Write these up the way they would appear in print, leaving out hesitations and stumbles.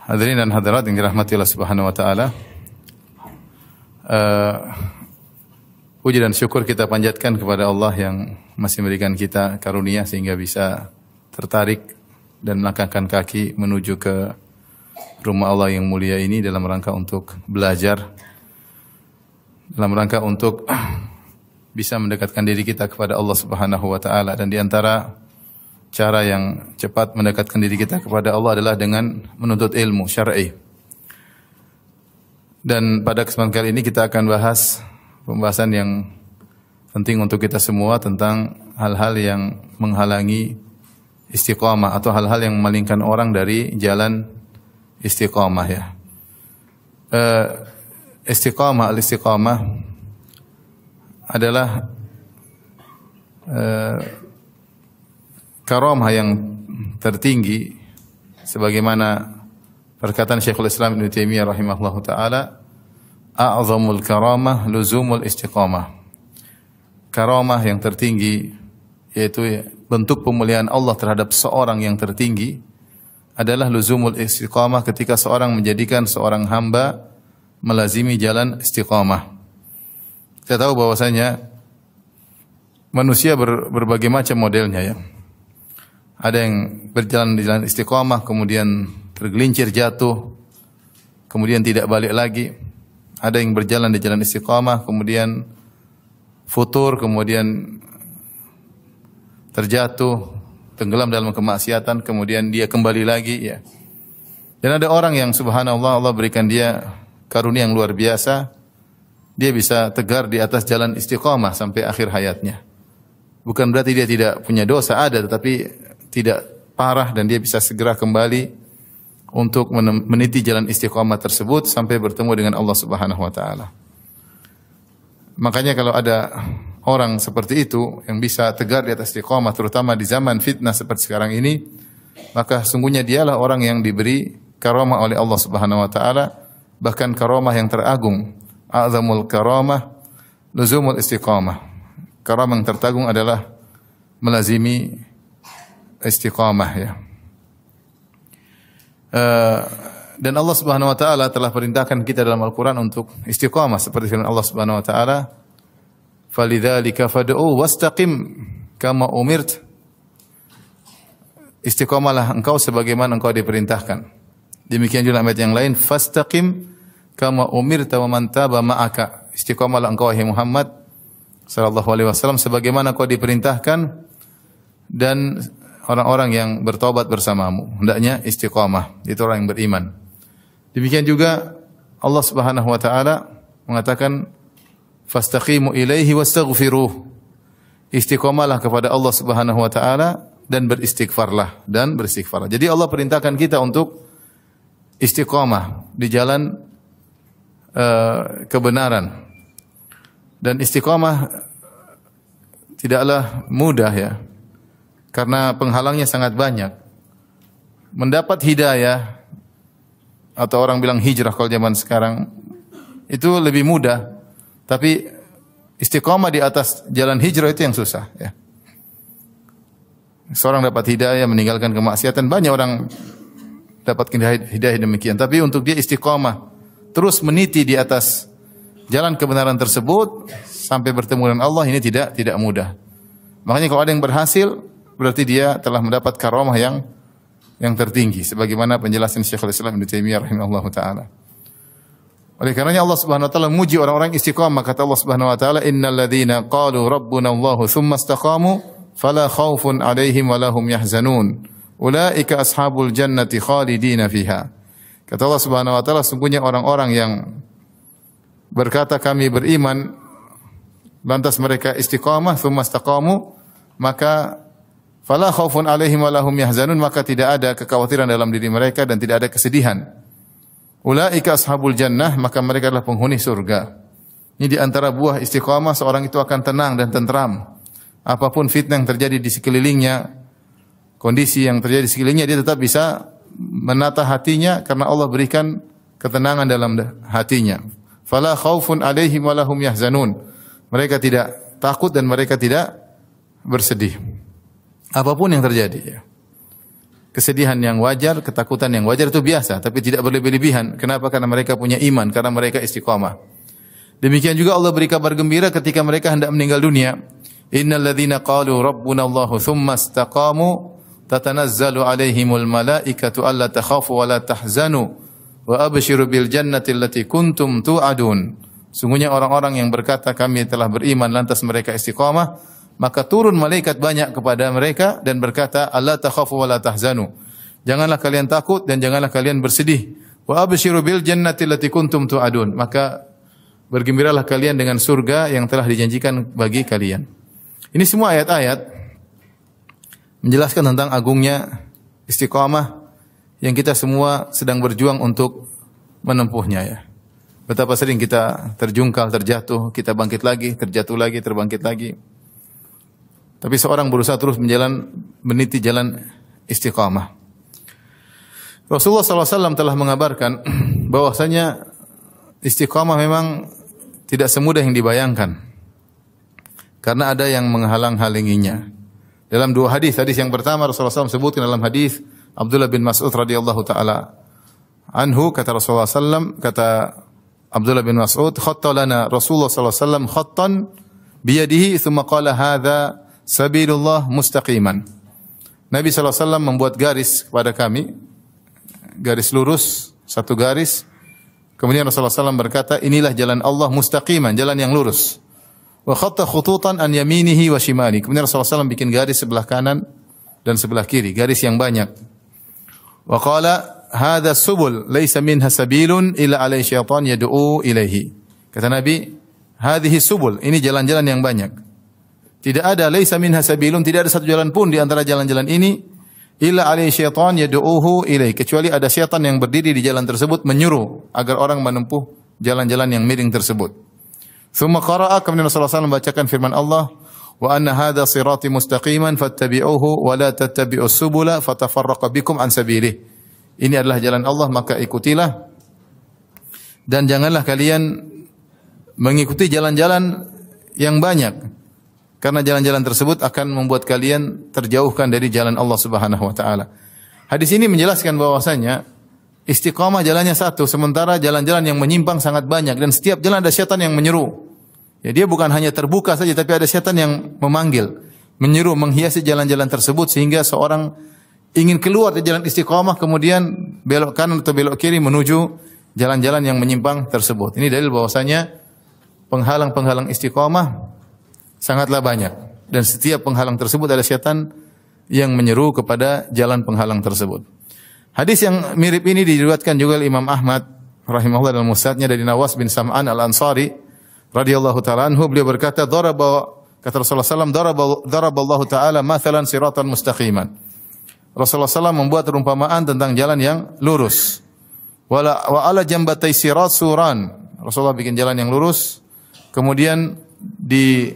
Hadirin dan hadirat yang dirahmati Allah Subhanahu wa taala. Puji dan syukur kita panjatkan kepada Allah yang masih memberikan kita karunia sehingga bisa tertarik dan melangkahkan kaki menuju ke rumah Allah yang mulia ini dalam rangka untuk belajar, dalam rangka untuk bisa mendekatkan diri kita kepada Allah Subhanahu wa taala. Dan di antara cara yang cepat mendekatkan diri kita kepada Allah adalah dengan menuntut ilmu syar'i. Dan pada kesempatan kali ini kita akan bahas pembahasan yang penting untuk kita semua tentang hal-hal yang menghalangi istiqamah atau hal-hal yang memalingkan orang dari jalan istiqamah ya. Al-istiqamah adalah karamah yang tertinggi sebagaimana perkataan Syekhul Islam Ibnu Taimiyah rahimahullahu taala, a'zamul karamah luzumul istiqamah. Karamah yang tertinggi yaitu bentuk pemuliaan Allah terhadap seorang yang tertinggi adalah luzumul istiqamah, ketika seorang menjadikan seorang hamba melazimi jalan istiqamah. Kita tahu bahwasanya manusia berbagai macam modelnya ya. Ada yang berjalan di jalan istiqamah kemudian tergelincir jatuh, kemudian tidak balik lagi. Ada yang berjalan di jalan istiqamah kemudian futur, kemudian terjatuh, tenggelam dalam kemaksiatan, kemudian dia kembali lagi ya. Dan ada orang yang subhanallah Allah berikan dia karunia yang luar biasa. Dia bisa tegar di atas jalan istiqamah sampai akhir hayatnya. Bukan berarti dia tidak punya dosa, ada, tetapi tidak parah dan dia bisa segera kembali untuk meniti jalan istiqamah tersebut sampai bertemu dengan Allah Subhanahu wa taala. Makanya kalau ada orang seperti itu yang bisa tegar di atas istiqamah terutama di zaman fitnah seperti sekarang ini, maka sungguhnya dialah orang yang diberi karamah oleh Allah Subhanahu wa taala, bahkan karamah yang teragung. A'zamul karamah luzumul istiqamah. Karamah yang tertagung adalah melazimi istiqamah ya. Dan Allah Subhanahu wa taala telah perintahkan kita dalam Al-Qur'an untuk istiqamah seperti firman Allah Subhanahu wa taala, "Falidzalika fad'u wastaqim kama umirt." Istiqamalah engkau sebagaimana engkau diperintahkan. Demikian juga ayat yang lain, "Fastaqim kama umirta wa man taba ma'aka." Istiqamalah engkau wahai Muhammad sallallahu alaihi wasallam sebagaimana engkau diperintahkan dan orang-orang yang bertobat bersamamu. Hendaknya istiqamah, itu orang yang beriman. Demikian juga Allah Subhanahu wa taala mengatakan, "Fastaqimu ilaihi wastaghfiruh." Istiqamalah kepada Allah Subhanahu wa taala dan beristighfarlah. Jadi Allah perintahkan kita untuk istiqamah di jalan kebenaran. Dan istiqamah tidaklah mudah ya. Karena penghalangnya sangat banyak. Mendapat hidayah atau orang bilang hijrah kalau zaman sekarang itu lebih mudah. Tapi istiqamah di atas jalan hijrah itu yang susah ya. Seorang dapat hidayah meninggalkan kemaksiatan, banyak orang dapat hidayah demikian. Tapi untuk dia istiqamah terus meniti di atas jalan kebenaran tersebut sampai bertemu dengan Allah, ini tidak mudah. Makanya kalau ada yang berhasil berarti dia telah mendapat karamah yang tertinggi sebagaimana penjelasan Syekhul Islam Ibnu Taimiyah rahimahullahu taala. Oleh karenanya Allah Subhanahu wa taala memuji orang-orang istiqamah. Kata Allah Subhanahu wa taala, "Innal ladzina qalu rabbuna Allahu tsumma istaqamu fala khaufun 'alaihim wa lahum yahzanun. Ulaika ashabul jannati khalidina fiha." Kata Allah Subhanahu wa taala, sungguhnya orang-orang yang berkata kami beriman lantas mereka istiqamah tsumma istaqamu, maka fala khaufun 'alaihim wa lahum yahzanun, maka tidak ada kekhawatiran dalam diri mereka dan tidak ada kesedihan. Ulaika ashabul jannah, maka mereka adalah penghuni surga. Ini di antara buah istiqamah, seorang itu akan tenang dan tentram. Apapun fitnah yang terjadi di sekelilingnya, kondisi yang terjadi di sekelilingnya, dia tetap bisa menata hatinya karena Allah berikan ketenangan dalam hatinya. Fala khaufun 'alaihim wa lahum yahzanun. Mereka tidak takut dan mereka tidak bersedih. Apapun yang terjadi ya. kesedihan yang wajar, ketakutan yang wajar itu biasa, tapi tidak berlebih-lebihan. Kenapa? Karena mereka punya iman, karena mereka istiqamah. Demikian juga Allah beri kabar gembira ketika mereka hendak meninggal dunia. Innal ladzina qalu rabbuna Allahu tsumma istaqamu tatanazzalu alaihimul malaikatu alla takhafu wa la tahzanu wa abshiru bil jannati allati kuntum tu'adun. Sungguhnya orang-orang yang berkata kami telah beriman lantas mereka istiqamah, maka turun malaikat banyak kepada mereka dan berkata alla takhafu wa la tahzanu. Janganlah kalian takut dan janganlah kalian bersedih. Wa abshiru bil jannati allati kuntum tu'adun. Maka bergembiralah kalian dengan surga yang telah dijanjikan bagi kalian. Ini semua ayat-ayat menjelaskan tentang agungnya istiqamah yang kita semua sedang berjuang untuk menempuhnya ya. Betapa sering kita terjungkal, terjatuh, kita bangkit lagi, terjatuh lagi, terbangkit lagi. Tapi seorang berusaha terus meniti jalan istiqamah. Rasulullah SAW telah mengabarkan bahwasanya istiqamah memang tidak semudah yang dibayangkan. Karena ada yang menghalang-halanginya. Dalam dua hadis yang pertama Rasulullah SAW sebutkan dalam hadis Abdullah bin Mas'ud radhiyallahu taala anhu, kata Rasulullah SAW, kata Abdullah bin Mas'ud, khatta lana Rasulullah sallallahu alaihi wasallam khattan biyadihi thumma qala hadza sabilullah mustaqiman. Nabi sallallahu alaihi wasallam membuat garis kepada kami, garis lurus, satu garis. Kemudian Rasulullah SAW berkata, inilah jalan Allah mustaqiman, jalan yang lurus. Wa khatta khututan an yaminihi wa shimali. Kemudian Rasulullah SAW bikin garis sebelah kanan dan sebelah kiri, garis yang banyak. Wa qala hadza subul laisa minha sabilun illa alai syaitan yad'u ilaihi. Kata Nabi, hadhihi subul, ini jalan-jalan yang banyak. Tidak ada laisa minha sabilun, tidak ada satu jalan pun di antara jalan-jalan ini illa alai syaitan yad'uhu ilaihi, kecuali ada syaitan yang berdiri di jalan tersebut menyuruh agar orang menempuh jalan-jalan yang miring tersebut. Tsumma qara'a, kemudian Rasulullah SAW membacakan firman Allah, wa anna hadza sirati mustaqiman fattabi'uhu wa la tattabi'us subula fatafarraqa bikum an sabilihi. Ini adalah jalan Allah, maka ikutilah dan janganlah kalian mengikuti jalan-jalan yang banyak, karena jalan-jalan tersebut akan membuat kalian terjauhkan dari jalan Allah Subhanahu wa taala. Hadis ini menjelaskan bahwasanya istiqamah jalannya satu, sementara jalan-jalan yang menyimpang sangat banyak dan setiap jalan ada syaitan yang menyeru. Ya, dia bukan hanya terbuka saja, tapi ada syaitan yang memanggil, menyeru, menghiasi jalan-jalan tersebut sehingga seorang ingin keluar dari jalan istiqamah kemudian belok kanan atau belok kiri menuju jalan-jalan yang menyimpang tersebut. Ini dalil bahwasanya penghalang-penghalang istiqamah sangatlah banyak dan setiap penghalang tersebut ada syaitan yang menyeru kepada jalan penghalang tersebut. Hadis yang mirip ini diriwayatkan juga oleh Imam Ahmad rahimahullah dalam musnadnya dari Nawas bin Sam'an Al-Ansari radhiyallahu taala anhu, beliau berkata, kata Rasulullah SAW, daraballahu taala mathalan siratan mustaqiman. Rasulullah SAW membuat perumpamaan tentang jalan yang lurus. Wa ala jambatai sirat suran. Rasulullah bikin jalan yang lurus. Kemudian di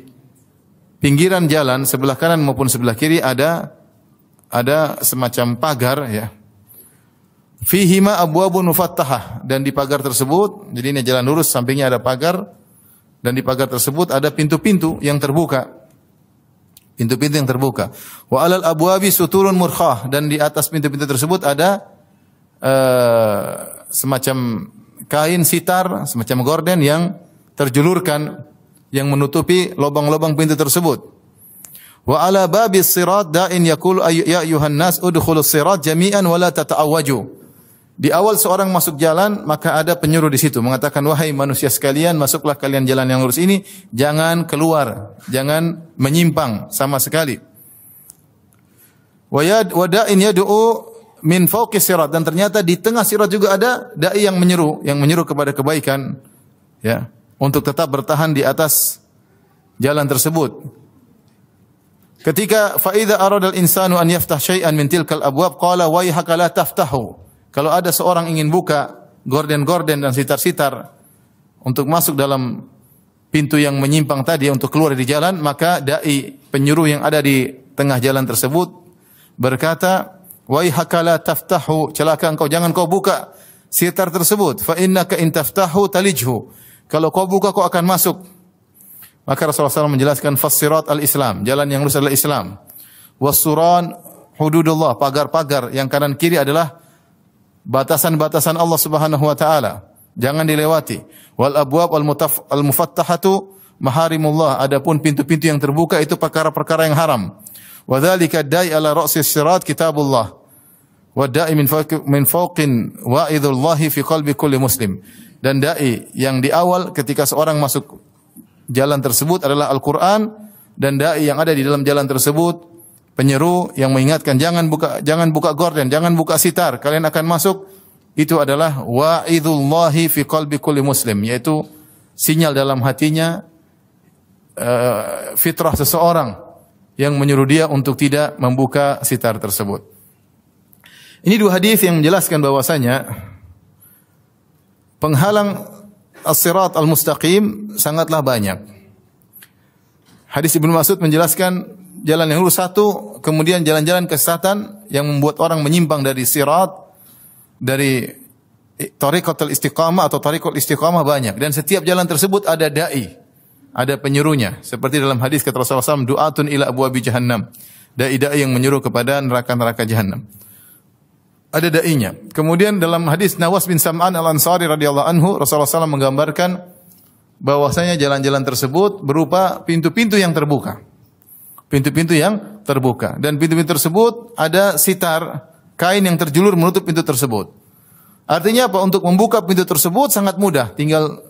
pinggiran jalan sebelah kanan maupun sebelah kiri ada semacam pagar ya. Fihima abwabun mufattahah, dan di pagar tersebut, jadi ini jalan lurus, sampingnya ada pagar dan di pagar tersebut ada pintu-pintu yang terbuka. Pintu-pintu yang terbuka. Wa alal abwabi suturun murkhah, dan di atas pintu-pintu tersebut ada semacam kain sitar, semacam gorden yang terjulurkan yang menutupi lubang-lubang pintu tersebut. Wa ala babis sirat da'in yaqulu ya ayuhan nas udkhulus sirat jami'an wa la tata'awwaju. Di awal seorang masuk jalan, maka ada penyuruh di situ mengatakan, wahai manusia sekalian, masuklah kalian jalan yang lurus ini, jangan keluar, jangan menyimpang sama sekali. Wa da'in yad'u min fawqi sirat, dan ternyata di tengah sirat juga ada dai yang menyeru kepada kebaikan ya, untuk tetap bertahan di atas jalan tersebut. Ketika fa idza arada al-insanu an yaftah syai'an min tilkal abwab qala wayhaka la taftahu. Kalau ada seorang ingin buka gorden-gorden dan sitar-sitar untuk masuk dalam pintu yang menyimpang tadi untuk keluar dari jalan, maka dai penyuruh yang ada di tengah jalan tersebut berkata, "Waihaka la taftahu, celaka engkau, jangan kau buka sitar tersebut. Fa innaka in taftahu talijhu. Kalau kau buka kau akan masuk." Maka Rasulullah SAW menjelaskan, "Fassirat al-Islam, jalan yang lurus adalah Islam. Wasuran hududullah, pagar-pagar yang kanan kiri adalah batasan-batasan Allah Subhanahu wa taala. Jangan dilewati. Wal abwab al mufattahatu maharimullah. Adapun pintu-pintu yang terbuka itu perkara-perkara yang haram. Wa dzalika da'i ala ra'sis sirat kitabullah. Wa da'i min fawqin wa'idhullahi fi qalbi kulli muslim. Dan dai yang di awal ketika seorang masuk jalan tersebut adalah Al-Qur'an, dan dai yang ada di dalam jalan tersebut penyeru yang mengingatkan jangan buka gorden, jangan buka sitar, kalian akan masuk. Itu adalah wa'idhullahi fi qalbi kulli muslim, yaitu sinyal dalam hatinya fitrah seseorang yang menyuruh dia untuk tidak membuka sitar tersebut. Ini dua hadis yang menjelaskan bahwasanya penghalang as-sirat al-mustaqim sangatlah banyak. Hadis Ibnu Mas'ud menjelaskan jalan yang lurus satu, kemudian jalan-jalan kesesatan yang membuat orang menyimpang dari sirat, dari tariqatul istiqamah atau tariqul istiqamah banyak, dan setiap jalan tersebut ada dai, ada penyuruhnya. Seperti dalam hadis kata Rasulullah SAW, du'atun ila abwabi jahannam, dai-dai yang menyuruh kepada neraka-neraka jahannam. Ada dai-nya. Kemudian dalam hadis Nawas bin Sam'an al-Ansari radhiyallahu anhu, Rasulullah SAW menggambarkan bahwasanya jalan-jalan tersebut berupa pintu-pintu yang terbuka. Pintu-pintu yang terbuka, dan pintu-pintu tersebut ada sitar, kain yang terjulur menutup pintu tersebut. Artinya apa? Untuk membuka pintu tersebut sangat mudah, tinggal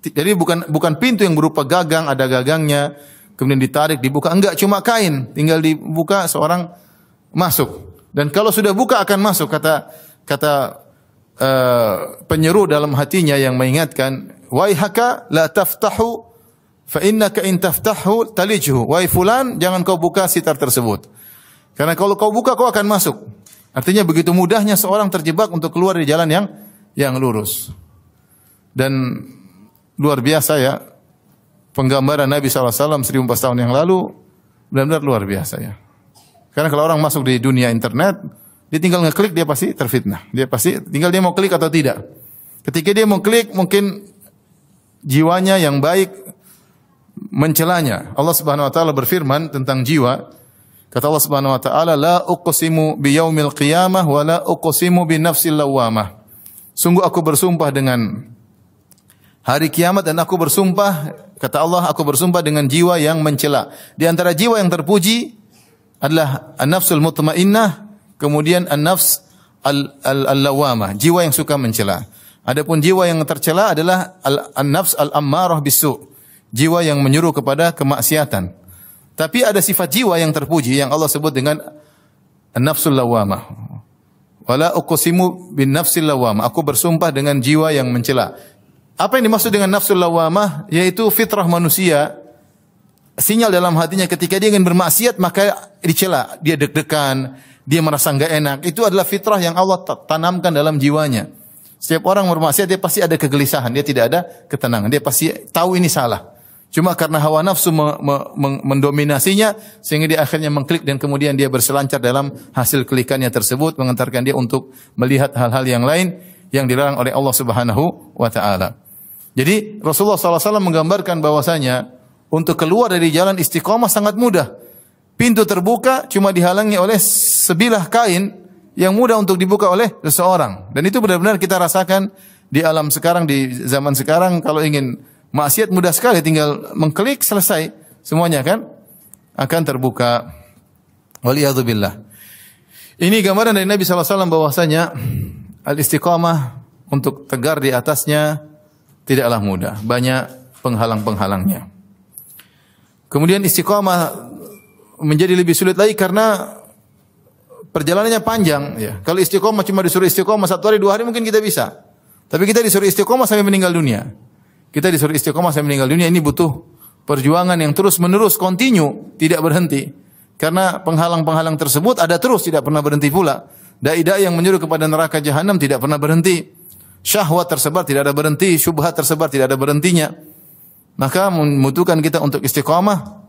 jadi bukan pintu yang berupa gagang, ada gagangnya, kemudian ditarik, dibuka, enggak, cuma kain, tinggal dibuka seorang masuk. Dan kalau sudah buka akan masuk, kata penyeru dalam hatinya yang mengingatkan, waihaka la taftahu fa innaka in taftahu talijhu. Wahai fulan, jangan kau buka sitar tersebut. Karena kalau kau buka kau akan masuk. Artinya begitu mudahnya seorang terjebak untuk keluar dari jalan yang lurus. Dan luar biasa ya penggambaran Nabi SAW 1400 tahun yang lalu, benar-benar luar biasa ya. Karena kalau orang masuk di dunia internet, dia tinggal ngeklik, dia pasti terfitnah. Dia pasti tinggal dia mau klik atau tidak. Ketika dia mau klik, mungkin jiwanya yang baik mencelanya. Allah Subhanahu wa taala berfirman tentang jiwa. Kata Allah Subhanahu wa taala, la uqsimu biyaumil qiyamah wa la uqsimu binafsil lawamah. Sungguh aku bersumpah dengan hari kiamat, dan aku bersumpah, kata Allah, aku bersumpah dengan jiwa yang mencela. Di antara jiwa yang terpuji adalah an-nafsul mutmainnah, kemudian an-nafs al-lawamah, jiwa yang suka mencela. Adapun jiwa yang tercela adalah an-nafs al-ammarah bisu, jiwa yang menyuruh kepada kemaksiatan. Tapi ada sifat jiwa yang terpuji yang Allah sebut dengan an-nafsul lawamah. Wala uqsimu bin nafsil lawamah, aku bersumpah dengan jiwa yang mencela. Apa yang dimaksud dengan nafsul lawamah? Yaitu fitrah manusia, sinyal dalam hatinya ketika dia ingin bermaksiat maka dicela, dia deg-degan, dia merasa enggak enak. Itu adalah fitrah yang Allah tanamkan dalam jiwanya. Setiap orang bermaksiat dia pasti ada kegelisahan, dia tidak ada ketenangan, dia pasti tahu ini salah. Cuma karena hawa nafsu mendominasinya sehingga dia akhirnya mengklik, dan kemudian dia berselancar dalam hasil klikannya tersebut, mengantarkan dia untuk melihat hal-hal yang lain yang dilarang oleh Allah Subhanahu wa taala. Jadi Rasulullah SAW menggambarkan bahwasanya untuk keluar dari jalan istiqamah sangat mudah. Pintu terbuka cuma dihalangi oleh sebilah kain yang mudah untuk dibuka oleh seseorang. Dan itu benar-benar kita rasakan di alam sekarang, di zaman sekarang. Kalau ingin maksiat mudah sekali, tinggal mengklik selesai semuanya kan akan terbuka. Waliyadzubillah. Ini gambaran dari Nabi SAW bahwasanya al-istiqamah untuk tegar di atasnya tidaklah mudah, banyak penghalang-penghalangnya. Kemudian istiqamah menjadi lebih sulit lagi karena perjalanannya panjang ya. Kalau istiqamah cuma disuruh istiqamah 1 hari 2 hari mungkin kita bisa. Tapi kita disuruh istiqamah sampai meninggal dunia. Kita disuruh istiqamah sampai meninggal dunia, ini butuh perjuangan yang terus-menerus, kontinu, tidak berhenti. Karena penghalang-penghalang tersebut ada terus, tidak pernah berhenti pula. Dai-dai yang menyuruh kepada neraka jahanam tidak pernah berhenti. Syahwat tersebar tidak ada berhenti, syubhat tersebar tidak ada berhentinya. Maka membutuhkan kita untuk istiqamah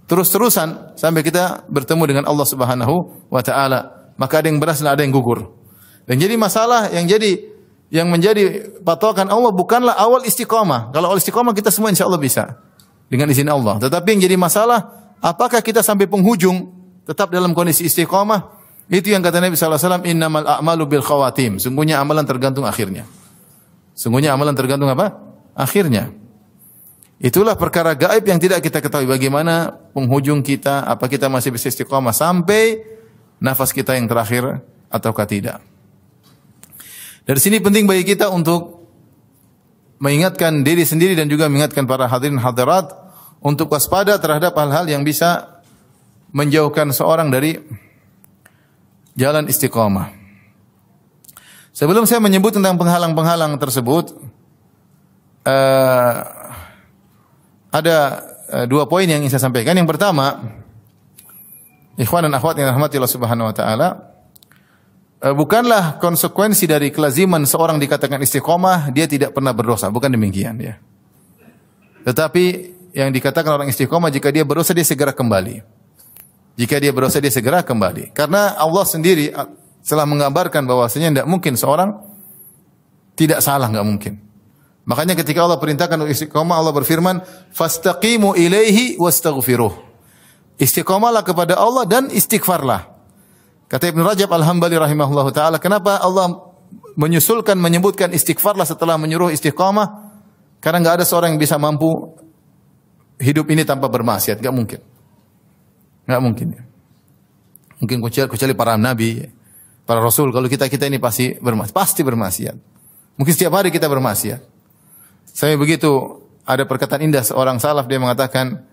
terus-terusan sampai kita bertemu dengan Allah Subhanahu wa taala. Maka ada yang berhasil, ada yang gugur. Dan jadi masalah yang menjadi patokan Allah bukanlah awal istiqamah. Kalau awal istiqamah kita semua insyaallah bisa dengan izin Allah. Tetapi yang jadi masalah, apakah kita sampai penghujung tetap dalam kondisi istiqamah, itu yang kata Nabi sallallahu alaihi wasallam, innamal a'malu bil khawatim. Sungguhnya amalan tergantung akhirnya. Sungguhnya amalan tergantung apa? Akhirnya. Itulah perkara gaib yang tidak kita ketahui, bagaimana penghujung kita, apa kita masih bisa istiqamah sampai nafas kita yang terakhir ataukah tidak. Dari sini penting bagi kita untuk mengingatkan diri sendiri dan juga mengingatkan para hadirin hadirat untuk waspada terhadap hal-hal yang bisa menjauhkan seorang dari jalan istiqamah. Sebelum saya menyebut tentang penghalang-penghalang tersebut, ada dua poin yang ingin saya sampaikan. Yang pertama, ikhwan dan akhwat yang dirahmati Allah Subhanahu wa taala, bukanlah konsekuensi dari kelaziman seorang dikatakan istiqomah dia tidak pernah berdosa, bukan demikian ya. Tetapi yang dikatakan orang istiqomah, jika dia berdosa dia segera kembali. Jika dia berdosa dia segera kembali. Karena Allah sendiri telah menggambarkan bahwasanya tidak mungkin seorang tidak salah, enggak mungkin. Makanya ketika Allah perintahkan untuk istiqomah, Allah berfirman, "Fastaqimu ilaihi wastaghfiruh." Istiqomahlah kepada Allah dan istighfarlah. Kata Ibnu Rajab Al-Hambali rahimahullahu taala, kenapa Allah menyebutkan istighfarlah setelah menyuruh istiqamah? Karena enggak ada seorang yang bisa mampu hidup ini tanpa bermaksiat, enggak mungkin. Enggak mungkin. Mungkin kecuali para nabi, para rasul. Kalau kita ini pasti bermaksiat. Mungkin setiap hari kita bermaksiat. Saya begitu, ada perkataan indah seorang salaf, dia mengatakan,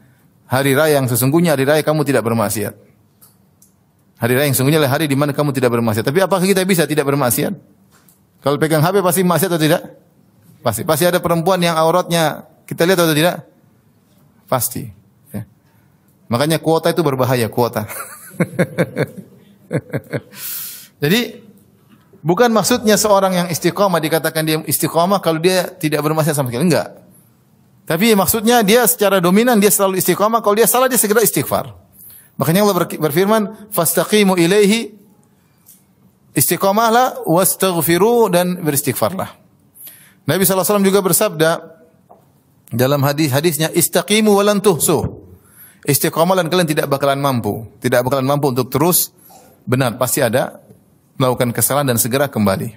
hari raya yang sesungguhnya hari raya kamu tidak bermaksiat. Hari raya yang sesungguhnya adalah hari di mana kamu tidak bermaksiat. Tapi apakah kita bisa tidak bermaksiat? Kalau pegang HP pasti maksiat atau tidak? Pasti. Pasti ada perempuan yang auratnya kita lihat atau tidak? Pasti. Ya. Makanya kuota itu berbahaya, kuota. Jadi bukan maksudnya seorang yang istiqamah dikatakan dia istiqamah kalau dia tidak bermaksiat sama sekali, enggak. Tapi maksudnya dia secara dominan dia selalu istiqamah, kalau dia salah dia segera istighfar. Makanya Allah berfirman, "Fastaqimu ilaihi", istiqamahlah, wastaghfiru, dan beristighfarlah. Nabi sallallahu alaihi wasallam juga bersabda dalam hadisnya, "Istaqimu wa lan tuhsu." Istiqamah dan kalian tidak bakalan mampu untuk terus benar, pasti ada melakukan kesalahan dan segera kembali.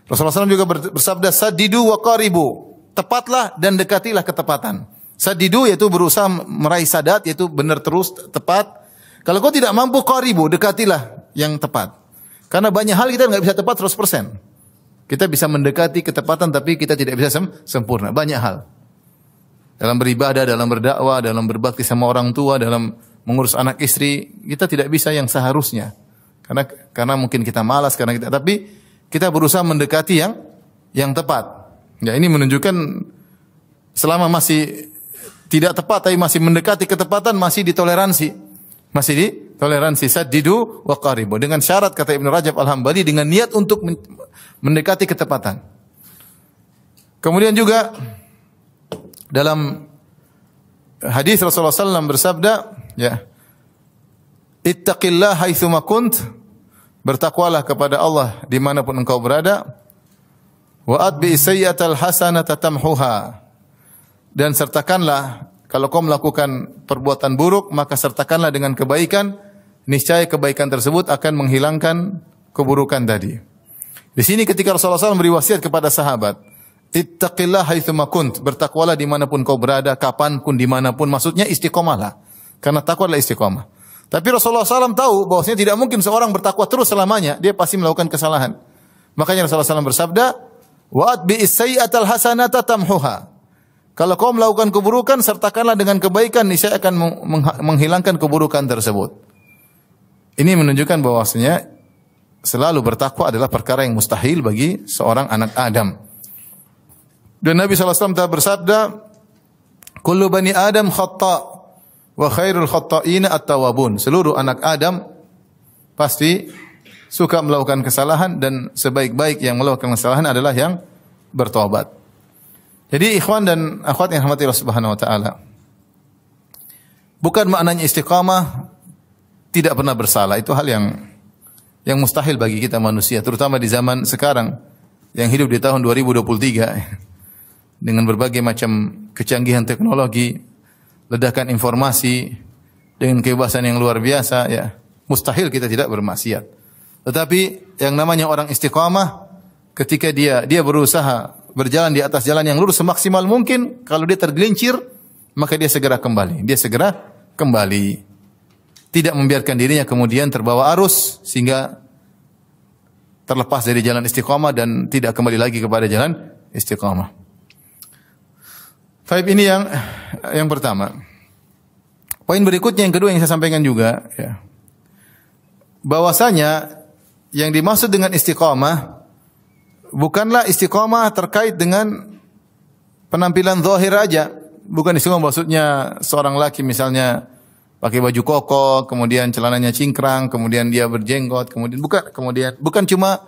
Rasulullah SAW juga bersabda, "Saddidu wa qaribu." Tepatlah dan dekatilah ketepatan. Saddidu yaitu berusaha meraih sadat, yaitu benar terus, tepat. Kalau kau tidak mampu, qaribu, dekatilah yang tepat. Karena banyak hal kita nggak bisa tepat 100%. Kita bisa mendekati ketepatan tapi kita tidak bisa sempurna. Banyak hal. Dalam beribadah, dalam berdakwah, dalam berbakti sama orang tua, dalam mengurus anak istri, kita tidak bisa yang seharusnya. Karena mungkin kita malas, tapi kita berusaha mendekati yang tepat. Ya, ini menunjukkan selama masih tidak tepat tapi masih mendekati ketepatan, masih ditoleransi. Masih ditoleransi. Saddidu wa qaribu. Dengan syarat, kata Ibnu Rajab Al-Hambali, dengan niat untuk mendekati ketepatan. Kemudian juga dalam hadis Rasulullah SAW bersabda, ya, "Ittaqillah haitsuma kunt." Bertakwalah kepada Allah dimanapun engkau berada. Wa atbi sayyi'atal hasanata tamhuha. Dan sertakanlah, kalau kau melakukan perbuatan buruk, maka sertakanlah dengan kebaikan, niscaya kebaikan tersebut akan menghilangkan keburukan tadi. Di sini ketika Rasulullah SAW beri wasiat kepada sahabat, "Ittaqillah haitsuma kunt." Bertakwalah dimanapun kau berada, kapanpun, dimanapun. Maksudnya istiqomahlah. Karena takwa adalah istiqomah. Tapi Rasulullah SAW tahu bahwasanya tidak mungkin seorang bertakwa terus selamanya. Dia pasti melakukan kesalahan. Makanya Rasulullah SAW bersabda, "Wa atbi'is sayyi'atal hasanata tamhuha." Kalau kau melakukan keburukan, sertakanlah dengan kebaikan, niscaya akan menghilangkan keburukan tersebut. Ini menunjukkan bahwasanya selalu bertakwa adalah perkara yang mustahil bagi seorang anak Adam. Dan Nabi SAW telah bersabda, "Kullu bani Adam khata'. Wa khairul khatta'ina at-tawwabun." Seluruh anak Adam pasti suka melakukan kesalahan dan sebaik-baik yang melakukan kesalahan adalah yang bertobat. Jadi ikhwan dan akhwat yang dirahmati Allah Subhanahu wa taala, bukan maknanya istiqamah tidak pernah bersalah. Itu hal yang mustahil bagi kita manusia, terutama di zaman sekarang yang hidup di tahun 2023 dengan berbagai macam kecanggihan teknologi, ledakan informasi, dengan kebebasan yang luar biasa, ya mustahil kita tidak bermaksiat. Tetapi yang namanya orang istiqamah, ketika dia berusaha berjalan di atas jalan yang lurus semaksimal mungkin, kalau dia tergelincir, maka dia segera kembali. Dia segera kembali. Tidak membiarkan dirinya kemudian terbawa arus sehingga terlepas dari jalan istiqamah dan tidak kembali lagi kepada jalan istiqamah. Baik, ini yang pertama. Poin berikutnya yang kedua yang saya sampaikan juga, ya, bahwasanya yang dimaksud dengan istiqamah bukanlah istiqamah terkait dengan penampilan zahir aja. Bukan istiqamah maksudnya seorang laki misalnya pakai baju koko, kemudian celananya cingkrang, kemudian dia berjenggot, bukan cuma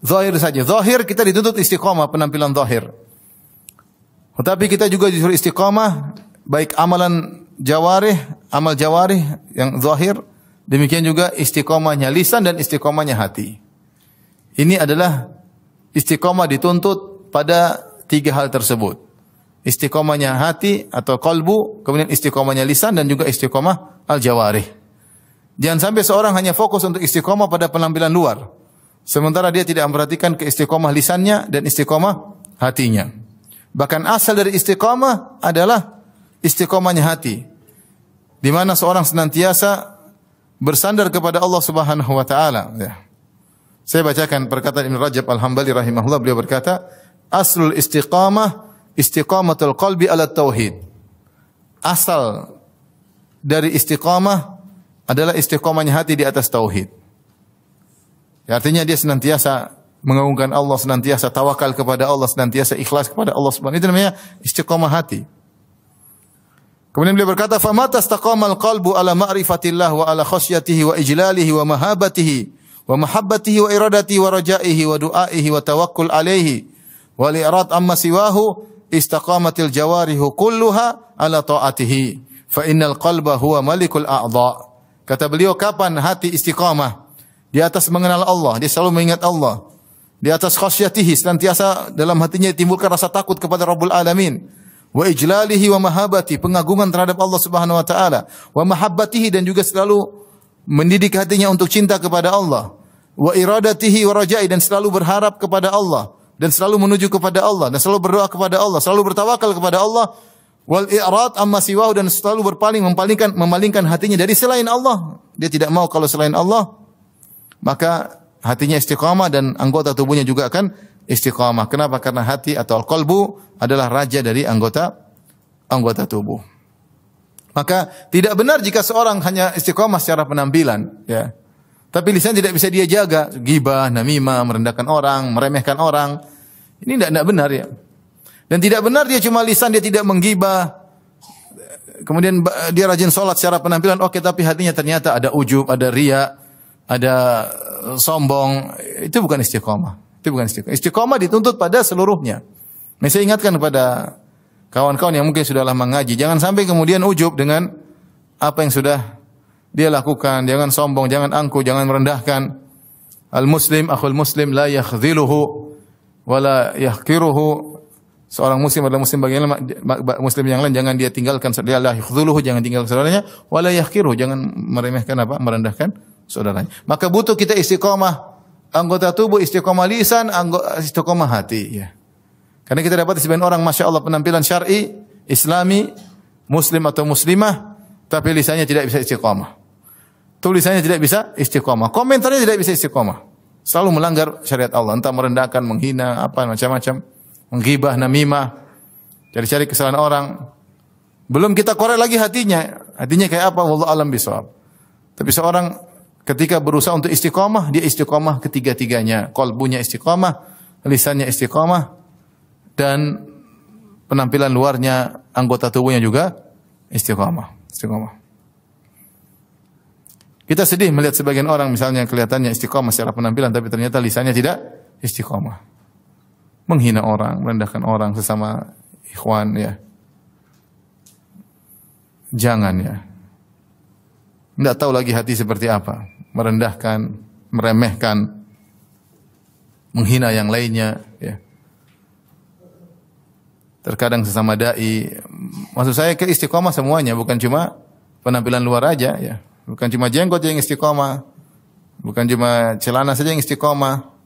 zahir saja. Zahir kita dituntut istiqamah penampilan zahir. Tetapi kita juga disuruh istiqamah baik amalan amal jawarih yang zahir, demikian juga istiqamahnya lisan dan istiqamahnya hati. Ini adalah istiqamah dituntut pada 3 hal tersebut. Istiqamahnya hati atau qalbu, kemudian istiqamahnya lisan dan juga istiqamah al-jawarih. Jangan sampai seorang hanya fokus untuk istiqamah pada penampilan luar, sementara dia tidak memperhatikan keistiqamah lisannya dan istiqamah hatinya. Bahkan asal dari istiqamah adalah istiqamahnya hati, di mana seorang senantiasa bersandar kepada Allah Subhanahu wa taala, ya. Saya bacakan perkataan Ibnu Rajab Al-Hambali rahimahullah, beliau berkata, "Aslul istiqamah istiqamatul qalbi ala tauhid." Asal dari istiqamah adalah istiqamahnya hati di atas tauhid. Ya, artinya dia senantiasa mengagungkan Allah, senantiasa tawakal kepada Allah, senantiasa ikhlas kepada Allah Subhanahu. Itu namanya istiqamah hati. Kemudian beliau berkata, "Famata istaqamal qalbu ala ma'rifatillah wa ala khasyatihi wa ijlalihi wa mahabatihi wa mahabbatihi wa iradatihi wa rajaihi wa du'aihi wa tawakkul alaihi wa li'rad amma siwahu istaqamatil jawarihu kulluha ala ta'atihi fa innal qalba huwa malikul a'dha." Kata beliau, kapan hati istiqamah di atas mengenal Allah, dia selalu mengingat Allah, di atas khasyatihi, senantiasa dalam hatinya timbulkan rasa takut kepada Rabbul Alamin, wa ijlalihi wa mahabbati, pengagungan terhadap Allah Subhanahu wa taala, wa mahabbatihi, dan juga selalu mendidik hatinya untuk cinta kepada Allah, wa iradatihi wa rajai, dan selalu berharap kepada Allah dan selalu menuju kepada Allah dan selalu berdoa kepada Allah, selalu bertawakal kepada Allah, wal i'rad amma siwahu, dan selalu memalingkan hatinya dari selain Allah. Dia tidak mau kalau selain Allah, maka hatinya istiqamah dan anggota tubuhnya juga akan istiqamah. Kenapa? Karena hati atau qalbu adalah raja dari anggota tubuh. Maka tidak benar jika seorang hanya istiqamah secara penampilan, ya, tapi lisan tidak bisa dia jaga, ghibah, namimah, merendahkan orang, meremehkan orang. Ini tidak benar, ya. Dan tidak benar dia cuma lisan, dia tidak menggibah, kemudian dia rajin sholat secara penampilan, oke, tapi hatinya ternyata ada ujub, ada riya, ada sombong. Itu bukan istiqamah. Itu bukan istiqamah. Istiqamah dituntut pada seluruhnya. Nah, saya ingatkan kepada kawan-kawan yang mungkin sudah lama ngaji, jangan sampai kemudian ujub dengan apa yang sudah dia lakukan. Jangan sombong, jangan angkuh, jangan merendahkan. Al-muslim akhul muslim la yakhdhiluhu wa la yahqiruhu. Seorang muslim adalah muslim bagi muslim yang lain, jangan dia tinggalkan saudaranya, la yakhdhuluhu, jangan tinggalkan saudaranya, wa la yahqiruhu, jangan meremehkan merendahkan saudaranya. Maka butuh kita istiqamah anggota tubuh, istiqamah lisan, istiqamah hati, ya. Karena kita dapat sebagian orang, masya Allah, penampilan syar'i, islami, muslim atau muslimah, tapi lisannya tidak bisa istiqamah. Tulisannya tidak bisa istiqamah. Komentarnya tidak bisa istiqamah. Selalu melanggar syariat Allah, entah merendahkan, menghina, apa macam-macam, menggibah, namimah, cari-cari kesalahan orang. Belum kita korek lagi hatinya. Hatinya kayak apa? Wallahu a'lam bishawab. Tapi seorang ketika berusaha untuk istiqamah, dia istiqamah ketiga-tiganya. Qalbunya istiqamah, lisannya istiqamah, dan penampilan luarnya, anggota tubuhnya juga istiqamah. Kita sedih melihat sebagian orang misalnya kelihatannya istiqamah secara penampilan, tapi ternyata lisannya tidak istiqamah. Menghina orang, merendahkan orang, sesama ikhwan, ya. Jangan, ya. Tidak tahu lagi hati seperti apa. Merendahkan, meremehkan, menghina yang lainnya, ya. Terkadang sesama dai. Maksud saya ke istiqamah semuanya, bukan cuma penampilan luar aja ya. Bukan cuma jenggot yang istiqomah, bukan cuma celana saja yang istiqomah.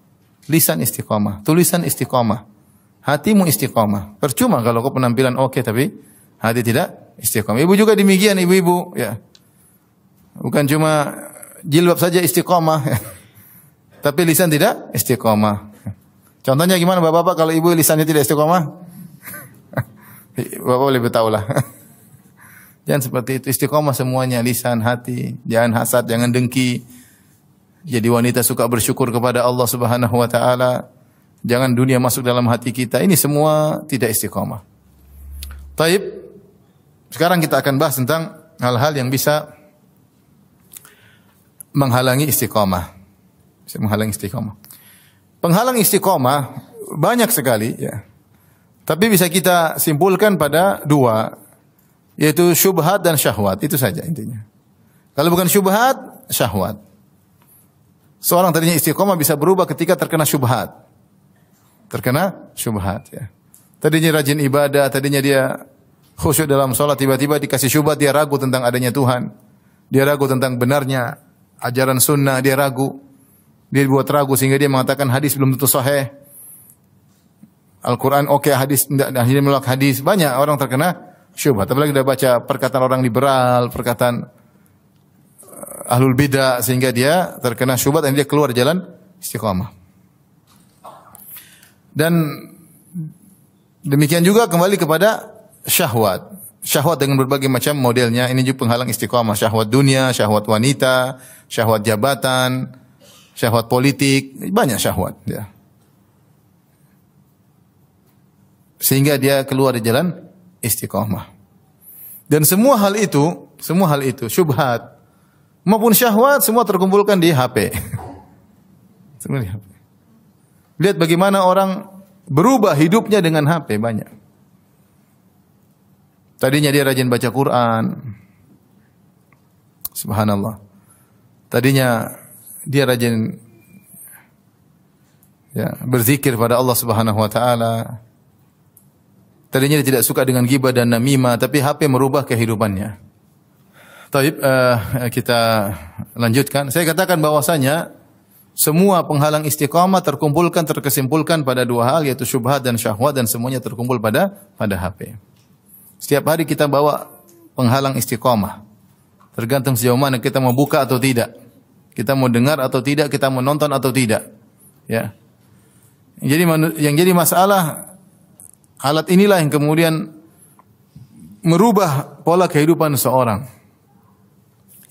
Lisan istiqomah, tulisan istiqomah, hatimu istiqomah. Percuma kalau kau penampilan oke tapi hati tidak istiqomah. Ibu juga demikian, ibu-ibu ya. Bukan cuma jilbab saja istiqomah, ya. Tapi lisan tidak istiqomah. Contohnya gimana bapak-bapak kalau ibu lisannya tidak istiqomah? Bapak lebih tahu lah. Jangan seperti itu, istiqomah semuanya, lisan, hati, jangan hasad, jangan dengki. Jadi wanita suka bersyukur kepada Allah Subhanahu wa taala. Jangan dunia masuk dalam hati kita. Ini semua tidak istiqomah. Taib. Sekarang kita akan bahas tentang hal-hal yang bisa menghalangi istiqomah. Bisa menghalangi istiqomah. Penghalang istiqomah banyak sekali ya. Tapi bisa kita simpulkan pada dua, yaitu syubhat dan syahwat. Itu saja intinya. Kalau bukan syubhat, syahwat. Seorang tadinya istiqomah bisa berubah ketika terkena syubhat. Terkena syubhat ya. Tadinya rajin ibadah, tadinya dia khusyuk dalam sholat, tiba-tiba dikasih syubhat, dia ragu tentang adanya Tuhan. Dia ragu tentang benarnya ajaran sunnah, dia ragu. Dia buat ragu sehingga dia mengatakan hadis belum tentu sahih. Al-Quran oke, hadis tidak, akhirnya menolak hadis. Banyak orang terkena syubhat. Apalagi dia baca perkataan orang liberal, perkataan ahlul bidah, sehingga dia terkena syubhat dan dia keluar jalan istiqamah. Dan demikian juga kembali kepada syahwat. Syahwat dengan berbagai macam modelnya, ini juga penghalang istiqamah. Syahwat dunia, syahwat wanita, syahwat jabatan, syahwat politik, banyak syahwat ya. Sehingga dia keluar di jalan istiqamah. Dan semua hal itu syubhat maupun syahwat semua terkumpulkan di HP. Semua di HP. Lihat bagaimana orang berubah hidupnya dengan HP banyak. Tadinya dia rajin baca Quran. Subhanallah. Tadinya dia rajin ya, berzikir pada Allah Subhanahu wa taala. Tadinya dia tidak suka dengan ghibah dan namimah, tapi HP merubah kehidupannya. Taib, kita lanjutkan. Saya katakan bahwasanya semua penghalang istiqamah terkesimpulkan pada dua hal, yaitu syubhat dan syahwat, dan semuanya terkumpul pada HP. Setiap hari kita bawa penghalang istiqamah. Tergantung sejauh mana kita mau buka atau tidak. Kita mau dengar atau tidak, kita mau nonton atau tidak. Ya. Yang jadi masalah, alat inilah yang kemudian merubah pola kehidupan seorang.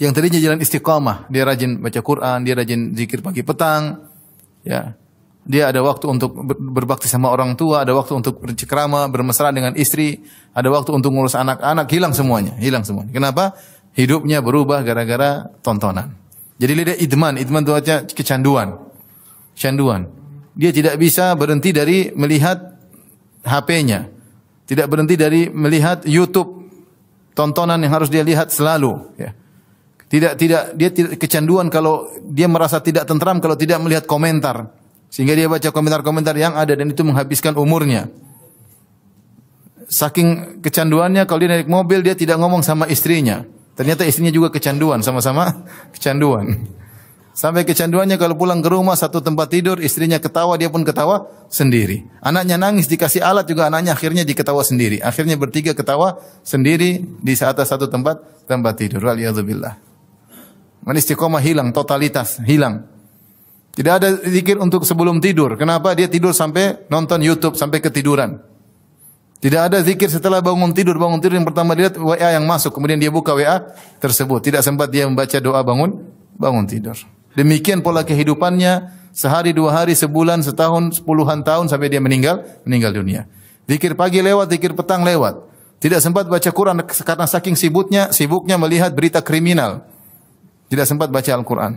Yang tadinya jalan istiqamah, dia rajin baca Quran, dia rajin zikir pagi petang, ya. Dia ada waktu untuk berbakti sama orang tua, ada waktu untuk bercekrama, bermesra dengan istri, ada waktu untuk ngurus anak-anak, hilang semuanya. Kenapa? Hidupnya berubah gara-gara tontonan. Jadi dia idman itu aja kecanduan. Dia tidak bisa berhenti dari melihat HP-nya. Tidak berhenti dari melihat YouTube, tontonan yang harus dia lihat selalu, ya. Dia tidak kecanduan kalau dia merasa tidak tentram kalau tidak melihat komentar. Sehingga dia baca komentar-komentar yang ada dan itu menghabiskan umurnya. Saking kecanduannya kalau dia naik mobil dia tidak ngomong sama istrinya. Ternyata istrinya juga kecanduan, sama-sama kecanduan. Sampai kecanduannya kalau pulang ke rumah satu tempat tidur, istrinya ketawa, dia pun ketawa sendiri. Anaknya nangis, dikasih alat juga anaknya akhirnya diketawa sendiri. Akhirnya bertiga ketawa sendiri di atas satu tempat tidur. Waliyadzubillah. Istiqomah hilang, totalitas hilang. Tidak ada zikir untuk sebelum tidur. Kenapa? Dia tidur sampai nonton YouTube sampai ketiduran. Tidak ada zikir setelah bangun tidur yang pertama dia lihat WA yang masuk, kemudian dia buka WA tersebut. Tidak sempat dia membaca doa bangun tidur. Demikian pola kehidupannya sehari, dua hari, sebulan, setahun, puluhan tahun sampai dia meninggal dunia. Zikir pagi lewat, zikir petang lewat. Tidak sempat baca Quran karena saking sibuknya melihat berita kriminal. Tidak sempat baca Al-Quran.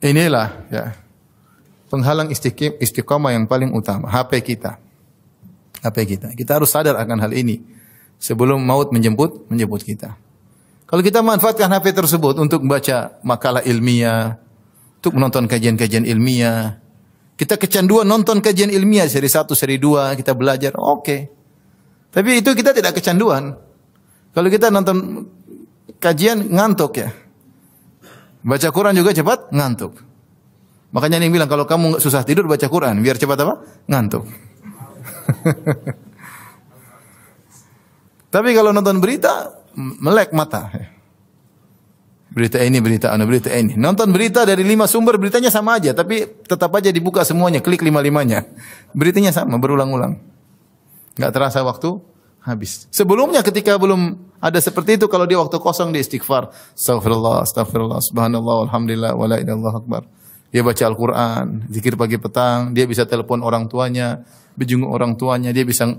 Inilah ya penghalang istiqamah yang paling utama, HP kita. Kita harus sadar akan hal ini sebelum maut menjemput kita. Kalau kita manfaatkan HP tersebut untuk membaca makalah ilmiah, untuk menonton kajian-kajian ilmiah, kita kecanduan nonton kajian ilmiah seri 1, seri 2, kita belajar, oke. Tapi itu kita tidak kecanduan. Kalau kita nonton kajian ngantuk ya. Baca Quran juga cepat ngantuk. Makanya yang bilang kalau kamu susah tidur baca Quran biar cepat apa? Ngantuk. Tapi kalau nonton berita melek mata. Berita ini, berita ini. Nonton berita dari 5 sumber beritanya sama aja, tapi tetap aja dibuka semuanya, klik 5-5-nya. Beritanya sama, berulang-ulang. Enggak terasa waktu habis. Sebelumnya ketika belum ada seperti itu, kalau dia waktu kosong dia istighfar. Astagfirullah, astagfirullah, subhanallah, alhamdulillah, wa la ilaha illallah akbar. Dia baca Al-Quran, zikir pagi petang, dia bisa telepon orang tuanya, berjenguk orang tuanya, dia bisa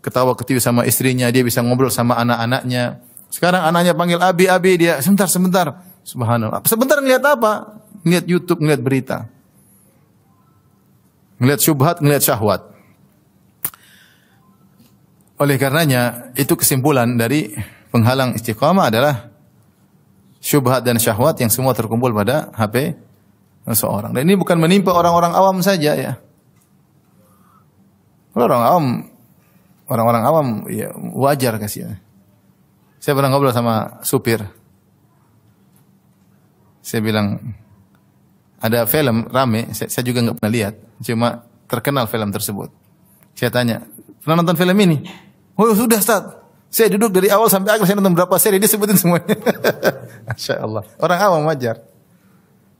ketawa ketiwi sama istrinya, dia bisa ngobrol sama anak-anaknya. Sekarang anaknya panggil abi, dia sebentar. Subhanallah. Sebentar ngeliat apa? Ngeliat YouTube, ngeliat berita. Ngeliat syubhat, ngeliat syahwat. Oleh karenanya, itu kesimpulan dari penghalang istiqamah adalah syubhat dan syahwat yang semua terkumpul pada HP seseorang. Dan ini bukan menimpa orang-orang awam saja ya. Orang-orang awam ya wajar kasihnya. Saya pernah ngobrol sama supir. Saya bilang, ada film rame, saya juga nggak pernah lihat, cuma terkenal film tersebut. Saya tanya, pernah nonton film ini? Oh sudah Ustaz. Saya duduk dari awal sampai akhir, saya nonton berapa seri, dia sebutin semuanya. Masya Allah. Orang awam wajar.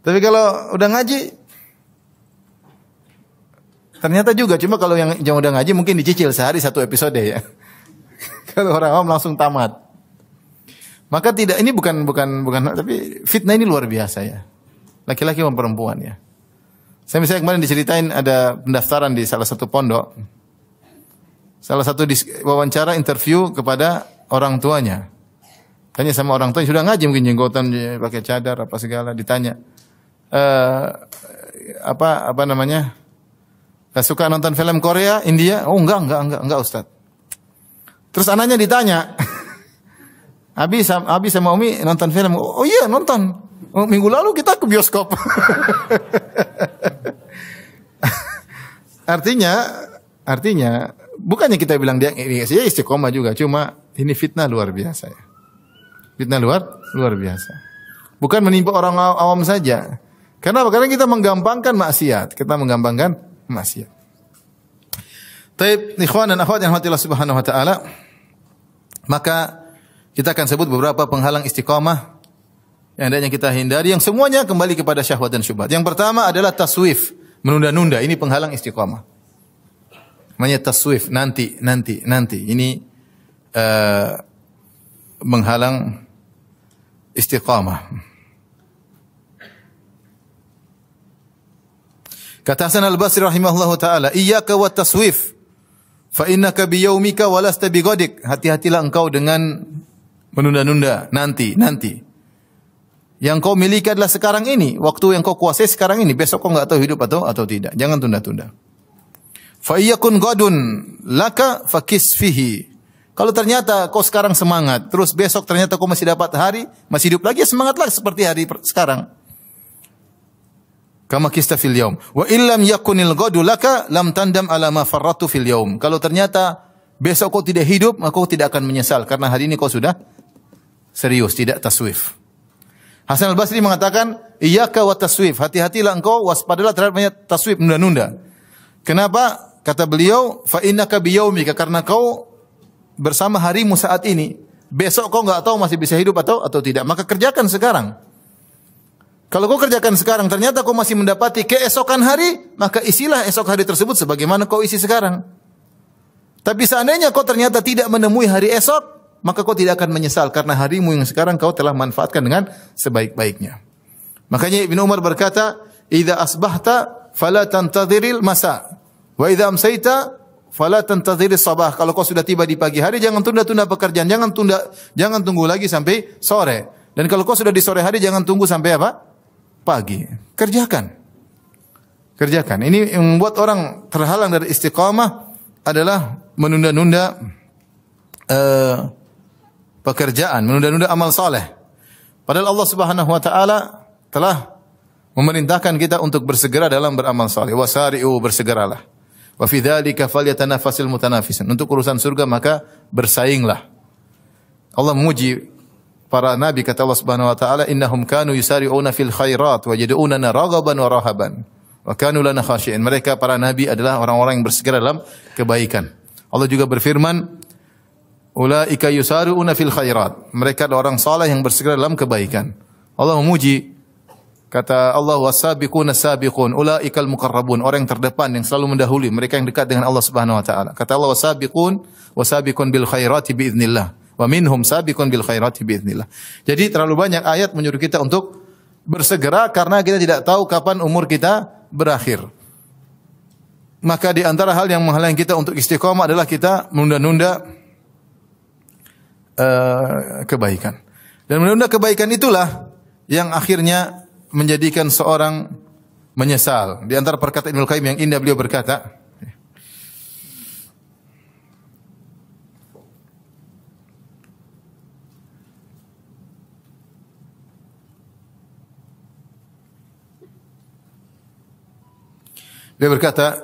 Tapi kalau udah ngaji, ternyata juga, cuma kalau yang udah ngaji mungkin dicicil sehari 1 episode ya. Kalau orang awam langsung tamat. Maka tidak, ini bukan, tapi fitnah ini luar biasa ya. Laki-laki maupun perempuan ya. Saya misalnya kemarin diceritain ada pendaftaran di salah satu pondok. Salah satu wawancara interview kepada orang tuanya. Tanya sama orang tuanya, sudah ngaji mungkin jenggotan, pakai cadar, apa segala. Ditanya, apa namanya? Suka nonton film Korea, India? Oh enggak Ustaz. Terus anaknya ditanya, Abi sama Umi nonton film. Oh iya nonton. Oh, minggu lalu kita ke bioskop. Artinya bukannya kita bilang dia istiqomah juga, cuma ini fitnah luar biasa ya. Fitnah luar biasa. Bukan menimpa orang awam saja. Kenapa? Karena kita menggampangkan maksiat. Taib ikhwan dan akhwat yang rahmatillah subhanahu wa ta'ala. Maka kita akan sebut beberapa penghalang istiqamah yang hendaknya kita hindari, yang semuanya kembali kepada syahwat dan syubhat. Yang pertama adalah taswif, menunda-nunda. Ini penghalang istiqamah. Namanya taswif, nanti. Ini menghalang istiqamah. Kata Hasan Al-Basri rahimahullahu taala, "Iyyaka wat taswif, fa innaka bi yaumika wa lasta bi ghadik." Hati-hatilah engkau dengan menunda-nunda, nanti. Yang kau miliki adalah sekarang ini, waktu yang kau kuasai sekarang ini, besok kau enggak tahu hidup atau tidak. Jangan tunda-tunda. Fa iyakun ghadun laka fakis fihi. Kalau ternyata kau sekarang semangat, terus besok ternyata kau masih dapat hari, masih hidup lagi, semangatlah seperti hari sekarang. Kama kista fil yaum. Wa illam yakunil ghadu laka lam tandam ala ma farratu fil yaum. Kalau ternyata besok kau tidak hidup, maka kau tidak akan menyesal karena hari ini kau sudah serius, tidak taswif. Hasan Al-Basri mengatakan, iyyaka wa taswif, hati-hatilah engkau, waspadalah terhadap taswif, menunda-nunda. Kenapa? Kata beliau, fa innaka bi yaumika, karena kau bersama harimu saat ini. Besok kau enggak tahu masih bisa hidup atau tidak. Maka kerjakan sekarang. Kalau kau kerjakan sekarang, ternyata kau masih mendapati keesokan hari, maka isilah esok hari tersebut sebagaimana kau isi sekarang. Tapi seandainya kau ternyata tidak menemui hari esok, maka kau tidak akan menyesal karena harimu yang sekarang kau telah manfaatkan dengan sebaik-baiknya. Makanya Ibnu Umar berkata, "Idza asbahta fala tantadhiril masa, wa idza amsayta fala tantadhiris sabah." Kalau kau sudah tiba di pagi hari, jangan tunda-tunda pekerjaan, jangan tunggu lagi sampai sore. Dan kalau kau sudah di sore hari, jangan tunggu sampai apa? Pagi. Kerjakan. Ini yang membuat orang terhalang dari istiqamah adalah menunda-nunda pekerjaan, menunda-nunda amal saleh. Padahal Allah Subhanahu wa taala telah memerintahkan kita untuk bersegera dalam beramal saleh. Wasari'u, bersegeralah. Wa fi dzalika falyatanafasil mutanafisun. Untuk urusan surga maka bersainglah. Allah memuji para nabi, kata Allah Subhanahu wa taala, innahum kanu yusari'una fil khairat wa yad'unana raghaban wa rahaban wa kanu lana khashi'in. Mereka para nabi adalah orang-orang yang bersegera dalam kebaikan. Allah juga berfirman, ulaika yusari'una fil khairat. Mereka adalah orang saleh yang bersegera dalam kebaikan. Allah memuji, kata Allah, wasabiquna sabiqun ulaikal muqarrabun, orang yang terdepan yang selalu mendahului, mereka yang dekat dengan Allah Subhanahu wa taala. Kata Allah, wasabiqun bil khairati biiznillah wa minhum sabiqun bil khairati biiznillah. Jadi terlalu banyak ayat menyuruh kita untuk bersegera karena kita tidak tahu kapan umur kita berakhir. Maka di antara hal yang menghalangi kita untuk istiqomah adalah kita menunda-nunda kebaikan. Dan menunda kebaikan itulah yang akhirnya menjadikan seorang menyesal. Di antara perkataan Ibnu Qayyim yang indah, beliau berkata,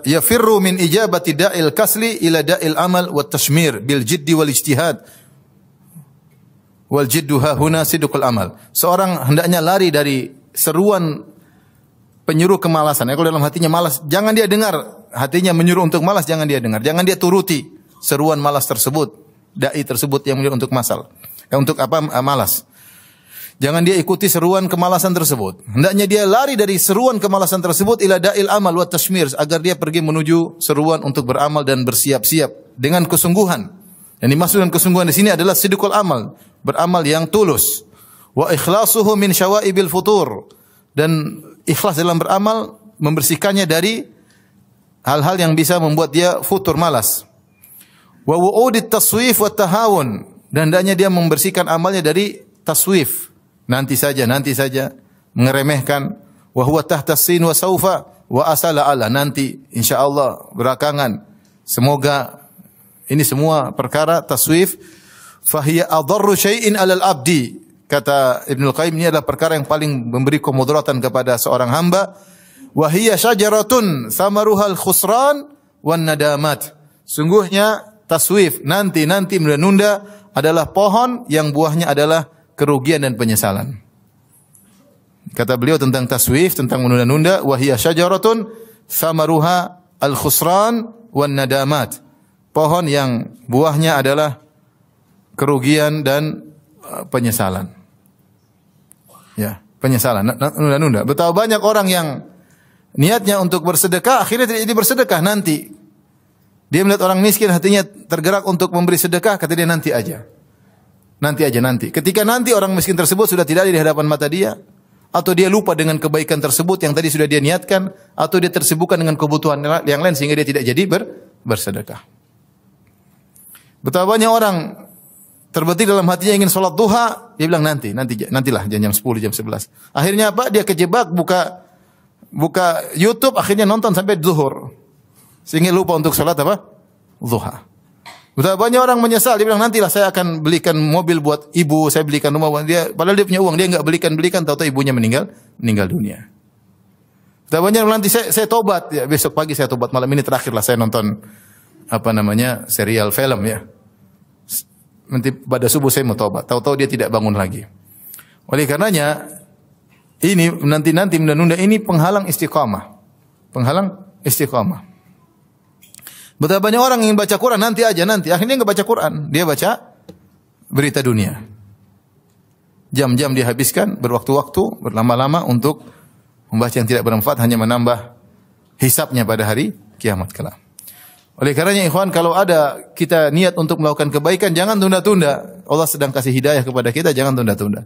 yafirru min ijabati da'il kasli ila da'il amal wa tashmir bil jiddi wal ijtihad. Wal jidduha huna sidqul amal. Seorang hendaknya lari dari seruan penyuruh kemalasan. Kalau dalam hatinya malas, jangan dia dengar. Hatinya menyuruh untuk malas, jangan dia dengar. Jangan dia turuti seruan malas tersebut, dai tersebut yang menyuruh untuk malas. Jangan dia ikuti seruan kemalasan tersebut. Hendaknya dia lari dari seruan kemalasan tersebut ila da'il amal wa tashmir, agar dia pergi menuju seruan untuk beramal dan bersiap-siap dengan kesungguhan. Yang dimaksud dengan kesungguhan di sini adalah sidqul amal, beramal yang tulus. Wa ikhlasuhu min syawaibil futur, dan ikhlas dalam beramal membersihkannya dari hal-hal yang bisa membuat dia futur, malas. Wa wu'udit taswif wa tahawun, dan hendaknya dia membersihkan amalnya dari taswif, nanti saja, mengeremehkan. Wa huwa tahta sin wa saufa wa asala ala, nanti insyaallah, belakangan, semoga. Ini semua perkara taswif. Fahiya adarru syai'in 'alal abdi. Kata Ibnu Qayyim, ini adalah perkara yang paling memberi kemudaratan kepada seorang hamba. Wa hiya syajaratun thamaruhal khusran wan nadamat. Sungguhnya taswif, nanti menunda, adalah pohon yang buahnya adalah kerugian dan penyesalan. Kata beliau tentang taswif, tentang menunda-nunda, wa hiya syajaratun thamaruha al khusran wan nadamat. Pohon yang buahnya adalah kerugian dan penyesalan. Ya, penyesalan, nunda-nunda. Betapa banyak orang yang niatnya untuk bersedekah, akhirnya tidak jadi bersedekah nanti. Dia melihat orang miskin, hatinya tergerak untuk memberi sedekah, kata dia nanti aja. Nanti. Ketika nanti orang miskin tersebut sudah tidak ada di hadapan mata dia, atau dia lupa dengan kebaikan tersebut yang tadi sudah dia niatkan, atau dia tersibukkan dengan kebutuhan yang lain sehingga dia tidak jadi bersedekah. Betapa banyak orang terbetik dalam hatinya ingin sholat duha, dia bilang nantilah jam 10, jam 11. Akhirnya apa? Dia kejebak buka YouTube, akhirnya nonton sampai zuhur. Sehingga lupa untuk sholat apa? Duha. Betapa banyak orang menyesal, dia bilang nantilah saya akan belikan mobil buat ibu, saya belikan rumah buat dia, padahal dia punya uang, dia enggak belikan, tahu-tahu ibunya meninggal dunia. Betapa banyak nanti saya tobat, ya besok pagi saya tobat, malam ini terakhirlah saya nonton serial film ya. Nanti pada subuh saya mau tobat. Tahu-tahu dia tidak bangun lagi. Oleh karenanya ini nanti menunda ini penghalang istiqamah. Betapa banyak orang yang baca Quran nanti aja, akhirnya enggak baca Quran, dia baca berita dunia. Jam-jam dia habiskan berwaktu-waktu, berlama-lama untuk membaca yang tidak bermanfaat, hanya menambah hisabnya pada hari kiamat kelak. Oleh karenanya ikhwan, kalau ada kita niat untuk melakukan kebaikan, jangan tunda-tunda. Allah sedang kasih hidayah kepada kita, jangan tunda-tunda.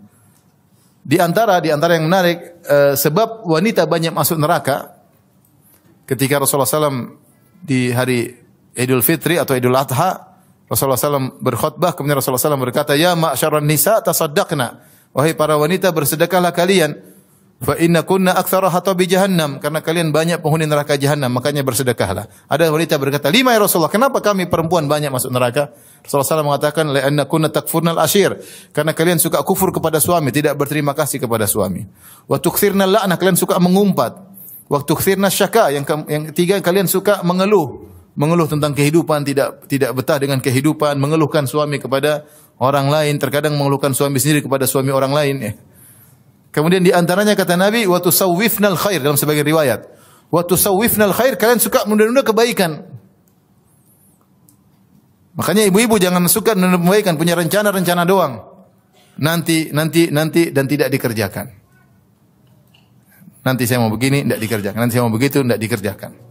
Di antara yang menarik, sebab wanita banyak masuk neraka, ketika Rasulullah SAW di hari Idul Fitri atau Idul Adha, Rasulullah SAW berkhutbah, kemudian Rasulullah SAW berkata, ya ma'syaran nisa tasaddaqna, wahai para wanita bersedekahlah kalian. Fa inna kunna aktsara hatabi jahannam, karena kalian banyak penghuni neraka jahannam, makanya bersedekahlah. Ada wanita berkata, 5 ya Rasulullah, kenapa kami perempuan banyak masuk neraka? Rasulullah SAW mengatakan, la anna kunna takfurnal ashir, karena kalian suka kufur kepada suami, tidak berterima kasih kepada suami. Wa tukthirnal la'nah, kalian suka mengumpat. Wa tukthirnas syaka, yang ketiga kalian suka mengeluh, mengeluh tentang kehidupan, tidak betah dengan kehidupan, mengeluhkan suami kepada orang lain, terkadang mengeluhkan suami sendiri kepada suami orang lain. Kemudian di antaranya kata Nabi, wa tusawwifnal khair dalam sebagian riwayat. Wa tusawwifnal khair, kalian suka menunda-nunda kebaikan. Makanya ibu-ibu jangan suka menunda kebaikan, punya rencana-rencana doang. Nanti dan tidak dikerjakan. Nanti saya mau begini, tidak dikerjakan. Nanti saya mau begitu, tidak dikerjakan.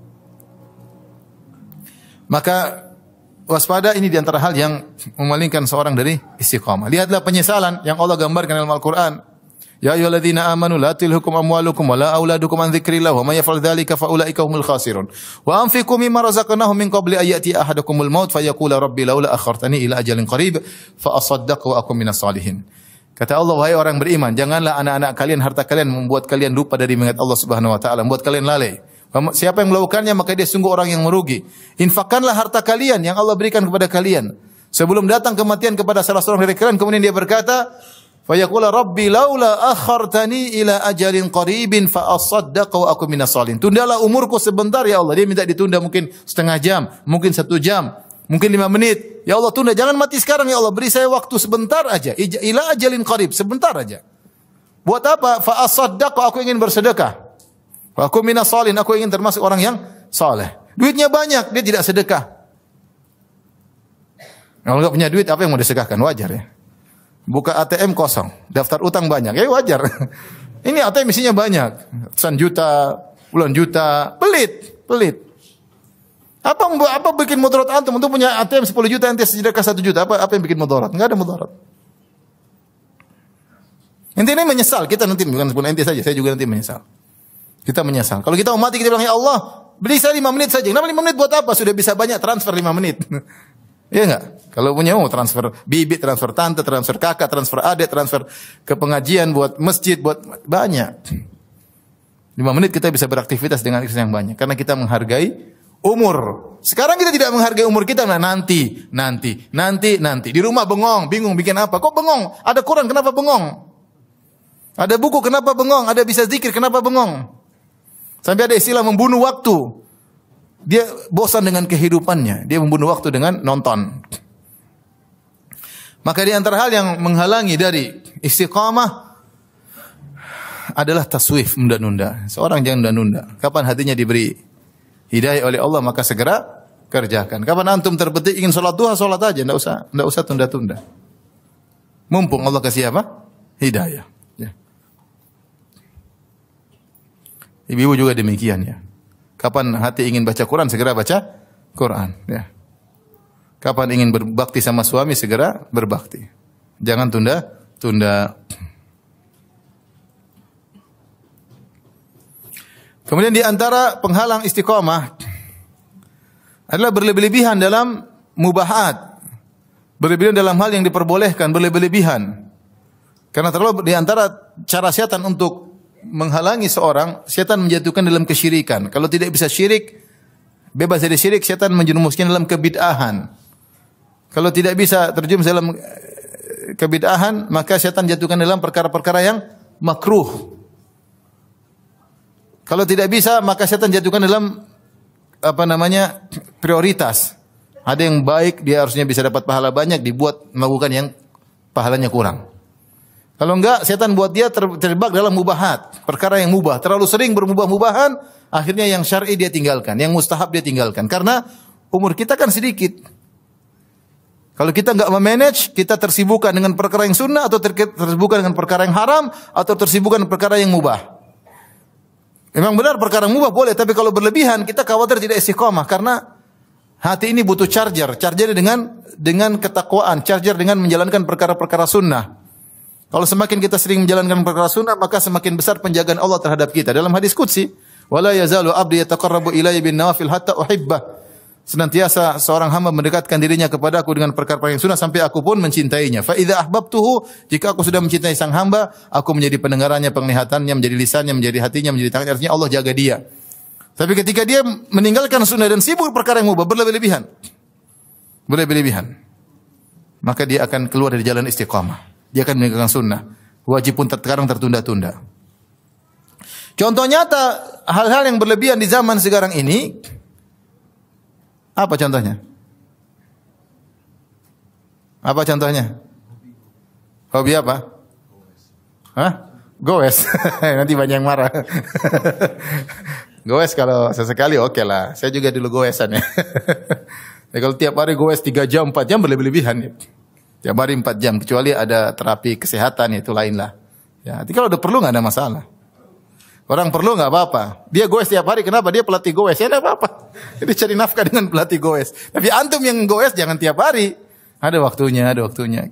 Maka waspada ini di antara hal yang memalingkan seorang dari istiqamah. Lihatlah penyesalan yang Allah gambarkan dalam Al-Quran. Ya ayyuhalladzina amanu la tulhikum amwalukum wala auladukum an dzikrillah wa may yaf'al dzalika fa ulaika humul khasirun. Wa anfiqu mimma razaqnahum min qabli an ya'ti ahadakumul maut fayaqula rabbi laula akhartani ila ajalin qarib fa asaddaq wa akum minas salihin. Kata Allah, wahai orang beriman, janganlah anak-anak kalian, harta kalian membuat kalian lupa dari mengingat Allah Subhanahu wa taala, membuat kalian lalai. Siapa yang melakukannya maka dia sungguh orang yang merugi. Infakkanlah harta kalian yang Allah berikan kepada kalian sebelum datang kematian kepada salah seorang dari kalian. Kemudian dia berkata, fayaqula rabbi laula akhartani ila ajalin qaribin fa asaddaq wa akum minas salihin. Tundalah umurku sebentar ya Allah. Dia minta ditunda mungkin setengah jam, mungkin 1 jam, mungkin 5 menit. Ya Allah, tunda, jangan mati sekarang ya Allah, beri saya waktu sebentar aja. Ila ajalin qarib, sebentar aja. Buat apa? Fa asaddaq, aku ingin bersedekah. Wa akum minas salihin, aku ingin termasuk orang yang saleh. Duitnya banyak, dia tidak sedekah. Kalau enggak punya duit, apa yang mau disedekahkan? Wajar ya. Buka ATM kosong, daftar utang banyak, ya wajar. Ini ATM isinya banyak, ratusan juta, puluhan juta, pelit. Apa bikin mudarat antum? Untuk punya ATM 10 juta, nanti sedekah 1 juta, apa yang bikin mudarat? Enggak ada mudarat. Intinya menyesal, kita nanti bukan ente saja, saya juga nanti menyesal. Kita menyesal. Kalau kita mau mati, kita bilang, ya Allah, beli saya 5 menit saja. Kenapa 5 menit buat apa? Sudah bisa banyak transfer 5 menit. Iya enggak? Kalau punya mau transfer bibi, transfer tante, transfer kakak, transfer adik, transfer ke pengajian, buat masjid, buat banyak. 5 menit kita bisa beraktivitas dengan yang banyak. Karena kita menghargai umur. Sekarang kita tidak menghargai umur kita. Nah, nanti. Di rumah bengong, bingung bikin apa. Kok bengong? Ada Quran, kenapa bengong? Ada buku, kenapa bengong? Ada bisa zikir, kenapa bengong? Sampai ada istilah membunuh waktu. Dia bosan dengan kehidupannya. Dia membunuh waktu dengan nonton. Maka di antara hal yang menghalangi dari istiqamah adalah taswif, menunda-nunda. Seorang jangan menunda-nunda. Kapan hatinya diberi hidayah oleh Allah, maka segera kerjakan. Kapan antum terbetik ingin sholat duha, sholat aja. Tidak usah tunda-tunda. Mumpung Allah kasih apa? Hidayah. Ya. Ibu-ibu juga demikian ya. Kapan hati ingin baca Quran, segera baca Quran. Ya. Kapan ingin berbakti sama suami, segera berbakti. Jangan tunda. Kemudian di antara penghalang istiqamah adalah berlebih-lebihan dalam mubahat. Berlebihan dalam hal yang diperbolehkan, berlebih-lebihan. Karena terlalu di antara cara setan untuk menghalangi seorang, setan menjatuhkan dalam kesyirikan. Kalau tidak bisa syirik, bebas dari syirik, setan menjerumuskan dalam kebid'ahan. Kalau tidak bisa terjun dalam kebid'ahan, maka setan jatuhkan dalam perkara-perkara yang makruh. Kalau tidak bisa, maka setan jatuhkan dalam prioritas. Ada yang baik, dia harusnya bisa dapat pahala banyak, dibuat melakukan yang pahalanya kurang. Kalau enggak, setan buat dia terjebak dalam mubahat, perkara yang mubah. Terlalu sering bermubah-mubahan, akhirnya yang syar'i dia tinggalkan, yang mustahab dia tinggalkan. Karena umur kita kan sedikit. Kalau kita enggak memanage, kita tersibukkan dengan perkara yang sunnah, atau tersibukkan dengan perkara yang haram, atau tersibukkan dengan perkara yang mubah. Memang benar perkara yang mubah boleh, tapi kalau berlebihan, kita khawatir tidak istiqamah. Karena hati ini butuh charger dengan ketakwaan, charger dengan menjalankan perkara-perkara sunnah. Kalau semakin kita sering menjalankan perkara sunnah, maka semakin besar penjagaan Allah terhadap kita. Dalam hadis qudsi, wala yazalu abdi yataqarrabu ilayya bin nawafil hatta uhibbah. Senantiasa seorang hamba mendekatkan dirinya kepadaku dengan perkara yang sunnah sampai aku pun mencintainya. Fa idza ahbabtuhu, jika aku sudah mencintai sang hamba, aku menjadi pendengarannya, penglihatannya, menjadi lisannya, menjadi hatinya, menjadi tangannya. Artinya Allah jaga dia. Tapi ketika dia meninggalkan sunnah dan sibuk perkara yang mubah, berlebih-lebihan, maka dia akan keluar dari jalan istiqamah. Dia akan meninggalkan sunnah. Wajib pun terkadang tertunda-tunda. Contoh nyata hal-hal yang berlebihan di zaman sekarang ini Apa contohnya? Apa contohnya? Hobi apa? Hah? Goes. Nanti banyak yang marah. Goes kalau sesekali oke lah. Saya juga dulu goesan ya. Ya kalau tiap hari goes 3 jam, 4 jam berlebih-lebihan ya. Tiap hari 4 jam. Kecuali ada terapi kesehatan ya, itu lain lah. Ya, tapi kalau udah perlu nggak ada masalah. Orang perlu nggak apa-apa. Dia goes tiap hari, kenapa? Dia pelatih goes, ya nggak apa-apa. Jadi cari nafkah dengan pelatih goes. Tapi antum yang goes jangan tiap hari. Ada waktunya, ada waktunya.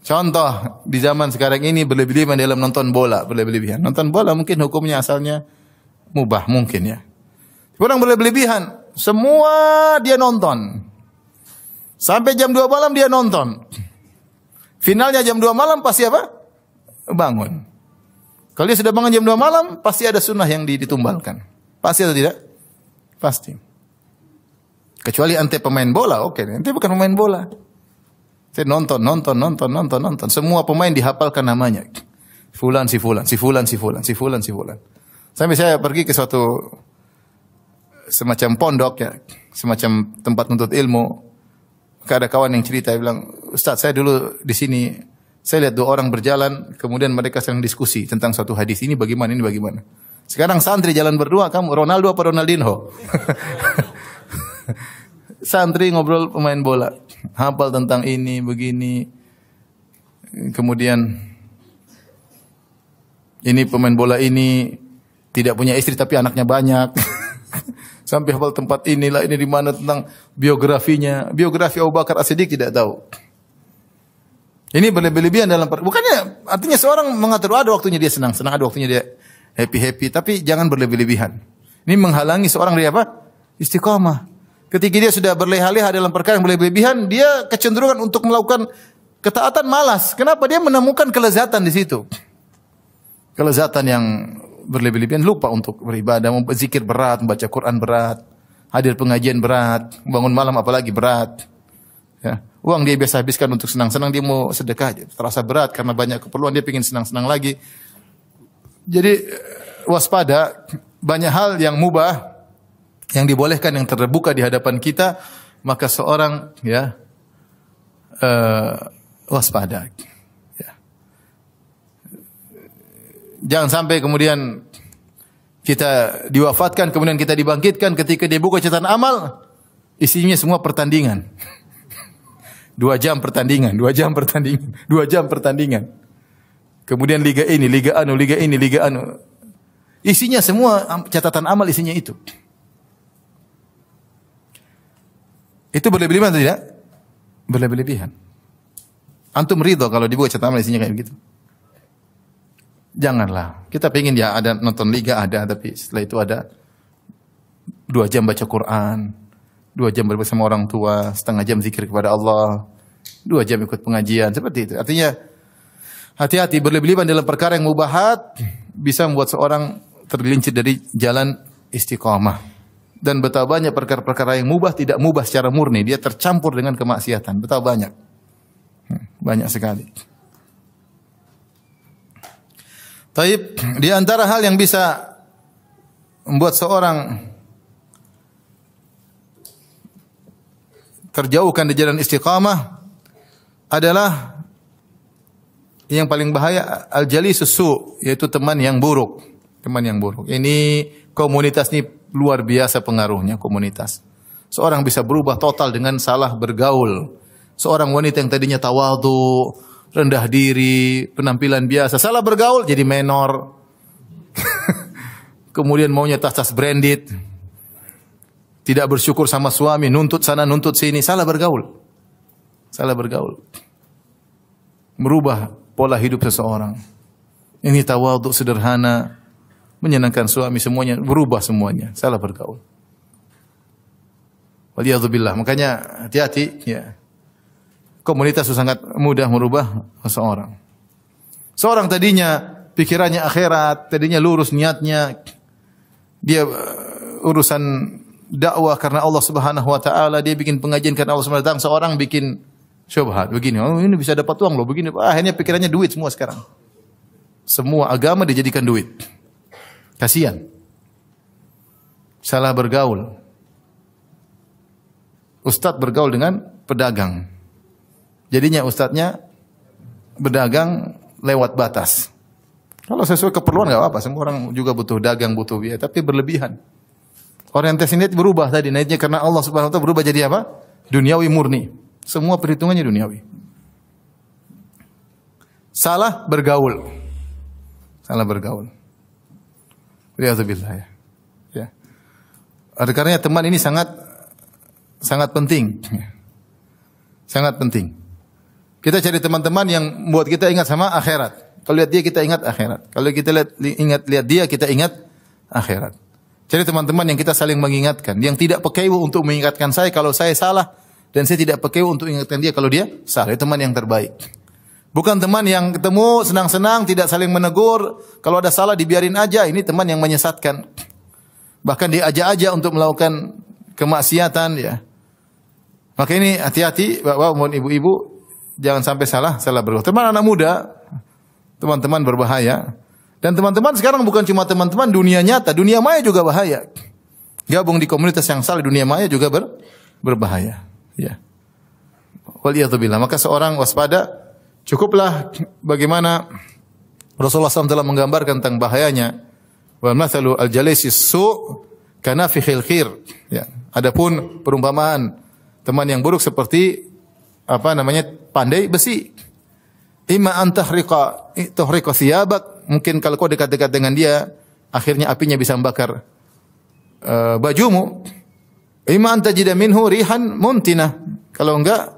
Contoh di zaman sekarang ini berlebihan dalam nonton bola, berlebihan. Nonton bola mungkin hukumnya asalnya mubah mungkin ya. Orang berlebihan, semua dia nonton. Sampai jam 2 malam dia nonton. Finalnya jam 2 malam pasti apa? Bangun. Kalau dia sudah bangun jam 2 malam, pasti ada sunnah yang ditumbalkan. Pasti atau tidak? Pasti. Kecuali ante pemain bola, oke. Ante bukan pemain bola. Saya nonton. Semua pemain dihafalkan namanya. Fulan, si fulan. Sampai saya pergi ke suatu semacam pondok ya, semacam tempat menuntut ilmu. Ada kawan yang cerita, dia bilang, Ustaz, saya dulu di sini, saya lihat 2 orang berjalan, kemudian mereka sedang diskusi tentang suatu hadis, ini bagaimana. Sekarang santri jalan berdua, kamu Ronaldo apa Ronaldinho? Santri ngobrol pemain bola, hafal tentang ini, begini. Kemudian, ini pemain bola ini tidak punya istri tapi anaknya banyak. Sampai hafal tempat inilah, ini di mana tentang biografinya. Biografi Abu Bakar As-Siddiq tidak tahu. Ini berlebihan dalam bukannya artinya seorang mengatur ada waktunya dia senang, ada waktunya dia happy, tapi jangan berlebihan. Ini menghalangi seorang dari apa? Istiqamah. Ketika dia sudah berleha-leha dalam perkara yang berlebihan, dia kecenderungan untuk melakukan ketaatan malas. Kenapa? Dia menemukan kelezatan di situ. Kelezatan yang berlebihan, lupa untuk beribadah, berzikir berat, membaca Quran berat, hadir pengajian berat, bangun malam apalagi berat. Ya. Uang dia biasa habiskan untuk senang-senang, dia mau sedekah, terasa berat karena banyak keperluan, dia ingin senang-senang lagi. Jadi waspada, banyak hal yang mubah, yang dibolehkan, yang terbuka di hadapan kita, maka seorang ya waspada. Jangan sampai kemudian kita diwafatkan, kemudian kita dibangkitkan, ketika dia buka catatan amal, isinya semua pertandingan. 2 jam pertandingan. Kemudian liga ini, liga anu. Isinya semua catatan amal, isinya itu. Itu berlebihan atau tidak? Berlebihan. Antum ridho kalau dibuka catatan amal isinya kayak begitu? Janganlah. Kita pengen ya ada nonton liga ada, tapi setelah itu ada 2 jam baca Quran, 2 jam bersama orang tua, setengah jam zikir kepada Allah, 2 jam ikut pengajian, seperti itu. Artinya hati-hati berlebihan dalam perkara yang mubahat bisa membuat seorang tergelincir dari jalan istiqamah. Dan betapa banyak perkara-perkara yang mubah tidak mubah secara murni, dia tercampur dengan kemaksiatan. Betapa banyak. Banyak sekali. Taib, di antara hal yang bisa membuat seorang terjauhkan di jalan istiqamah adalah yang paling bahaya al-jalisus su, yaitu teman yang buruk. Teman yang buruk. Ini komunitas ini luar biasa pengaruhnya, komunitas. Seorang bisa berubah total dengan salah bergaul. Seorang wanita yang tadinya tawadhu, rendah diri, penampilan biasa, salah bergaul jadi menor. Kemudian maunya tas-tas branded. Tidak bersyukur sama suami, nuntut sana, nuntut sini, salah bergaul. Salah bergaul. Merubah pola hidup seseorang. Ini tawadhu sederhana, menyenangkan suami, semuanya berubah semuanya, salah bergaul. Waliyadzubillah. Makanya hati-hati ya. Komunitas itu sangat mudah merubah seseorang. Seorang tadinya pikirannya akhirat, tadinya lurus niatnya, dia urusan dakwah karena Allah Subhanahu wa taala, dia bikin pengajian karena Allah Subhanahu wa taala, seorang bikin syubhat begini, oh ini bisa dapat uang loh begini, akhirnya pikirannya duit semua sekarang. Semua agama dijadikan duit. Kasihan. Salah bergaul. ustadz bergaul dengan pedagang. Jadinya ustadznya berdagang lewat batas. Kalau sesuai keperluan nggak apa-apa. Semua orang juga butuh dagang, butuh biaya, tapi berlebihan. Orientasi niat berubah tadi. Niatnya karena Allah Subhanahu wa taala berubah jadi apa? Duniawi murni. Semua perhitungannya duniawi. Salah bergaul. Salah bergaul. Riyadzubillah ya. Ya. Oleh karenanya teman ini sangat penting. Sangat penting. Kita cari teman-teman yang membuat kita ingat sama akhirat. Kalau lihat dia kita ingat akhirat. Kalau kita lihat dia kita ingat akhirat. Cari teman-teman yang kita saling mengingatkan, yang tidak pekeu untuk mengingatkan saya kalau saya salah dan saya tidak pekeu untuk mengingatkan dia kalau dia salah. Itu teman yang terbaik. Bukan teman yang ketemu senang-senang tidak saling menegur, kalau ada salah dibiarin aja. Ini teman yang menyesatkan. Bahkan diajak-ajak untuk melakukan kemaksiatan ya. Maka ini hati-hati Bapak maupun ibu-ibu, jangan sampai salah bergaul. Teman anak muda, teman-teman berbahaya. Dan teman-teman sekarang bukan cuma teman-teman dunia nyata, dunia maya juga bahaya. Gabung di komunitas yang salah dunia maya juga berbahaya. Ya. Waliyadzubillah. Maka seorang waspada. Cukuplah bagaimana Rasulullah SAW telah menggambarkan tentang bahayanya. Wa mathalu al-jalisi su' kanafikhil khir. Ya. Adapun perumpamaan teman yang buruk seperti pandai besi. Imma an tahriqa thiyabak. Mungkin kalau kau dekat-dekat dengan dia, akhirnya apinya bisa membakar bajumu. Imma an tajida minhu rihan muntinah. Kalau enggak,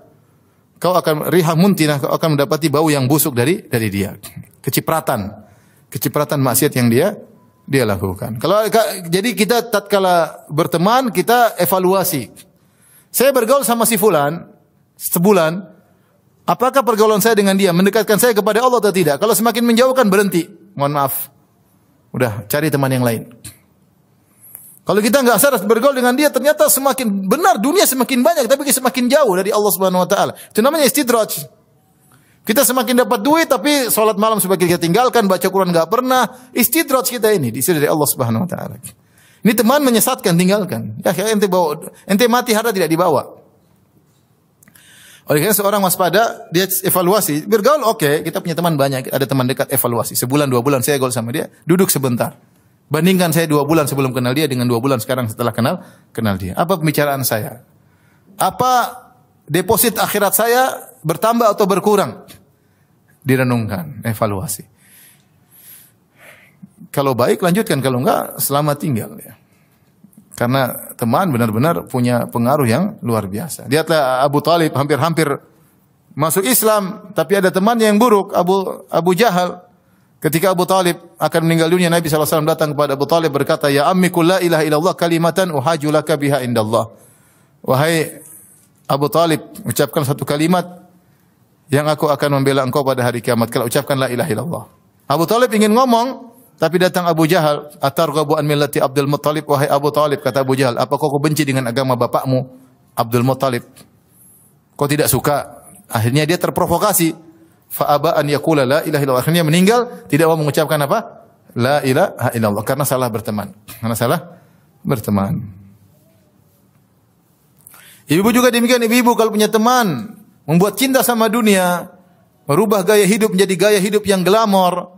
kau akan riha muntinah, kau akan mendapati bau yang busuk dari dia. Kecipratan maksiat yang dia lakukan. Jadi kita tatkala berteman, kita evaluasi. Saya bergaul sama si fulan sebulan, apakah pergaulan saya dengan dia mendekatkan saya kepada Allah atau tidak? Kalau semakin menjauhkan berhenti. Mohon maaf. Udah cari teman yang lain. Kalau kita enggak sadar bergaul dengan dia, ternyata semakin benar dunia semakin banyak, tapi kita semakin jauh dari Allah Subhanahu wa taala. Itu namanya istidraj. Kita semakin dapat duit, tapi salat malam sebagian kita tinggalkan, baca Quran enggak pernah. Istidraj kita ini diisi dari Allah Subhanahu wa taala. Ini teman menyesatkan, tinggalkan. Ya, ente mati harta tidak dibawa. Oleh karena seorang waspada, dia evaluasi, bergaul oke, kita punya teman banyak, ada teman dekat, evaluasi. Sebulan, 2 bulan saya gaul sama dia, duduk sebentar. Bandingkan saya 2 bulan sebelum kenal dia dengan 2 bulan sekarang setelah kenal dia. Apa pembicaraan saya? Apa deposit akhirat saya bertambah atau berkurang? Direnungkan, evaluasi. Kalau baik lanjutkan, kalau enggak selamat tinggal ya. Karena teman benar-benar punya pengaruh yang luar biasa. Lihatlah Abu Talib hampir-hampir masuk Islam, tapi ada temannya yang buruk, Abu Jahal. Ketika Abu Talib akan meninggal dunia, Nabi SAW datang kepada Abu Talib berkata, Ya ammi la ilaha illallah kalimatan uhaju laka biha indallah. Wahai Abu Talib, ucapkan satu kalimat yang aku akan membela engkau pada hari kiamat. Kalau ucapkan la ilaha illallah. Abu Talib ingin ngomong, tapi datang Abu Jahal. Atarghabu an millati Abdul Muttalib. Wahai Abu Talib, kata Abu Jahal, apakah kau benci dengan agama bapakmu Abdul Muttalib? Kau tidak suka? Akhirnya dia terprovokasi. Fa'aba an yaqula la ilaha illallah. Akhirnya meninggal tidak mau mengucapkan apa? La ilaha illallah karena salah berteman. Ibu juga demikian, ibu kalau punya teman membuat cinta sama dunia, merubah gaya hidup menjadi gaya hidup yang glamor,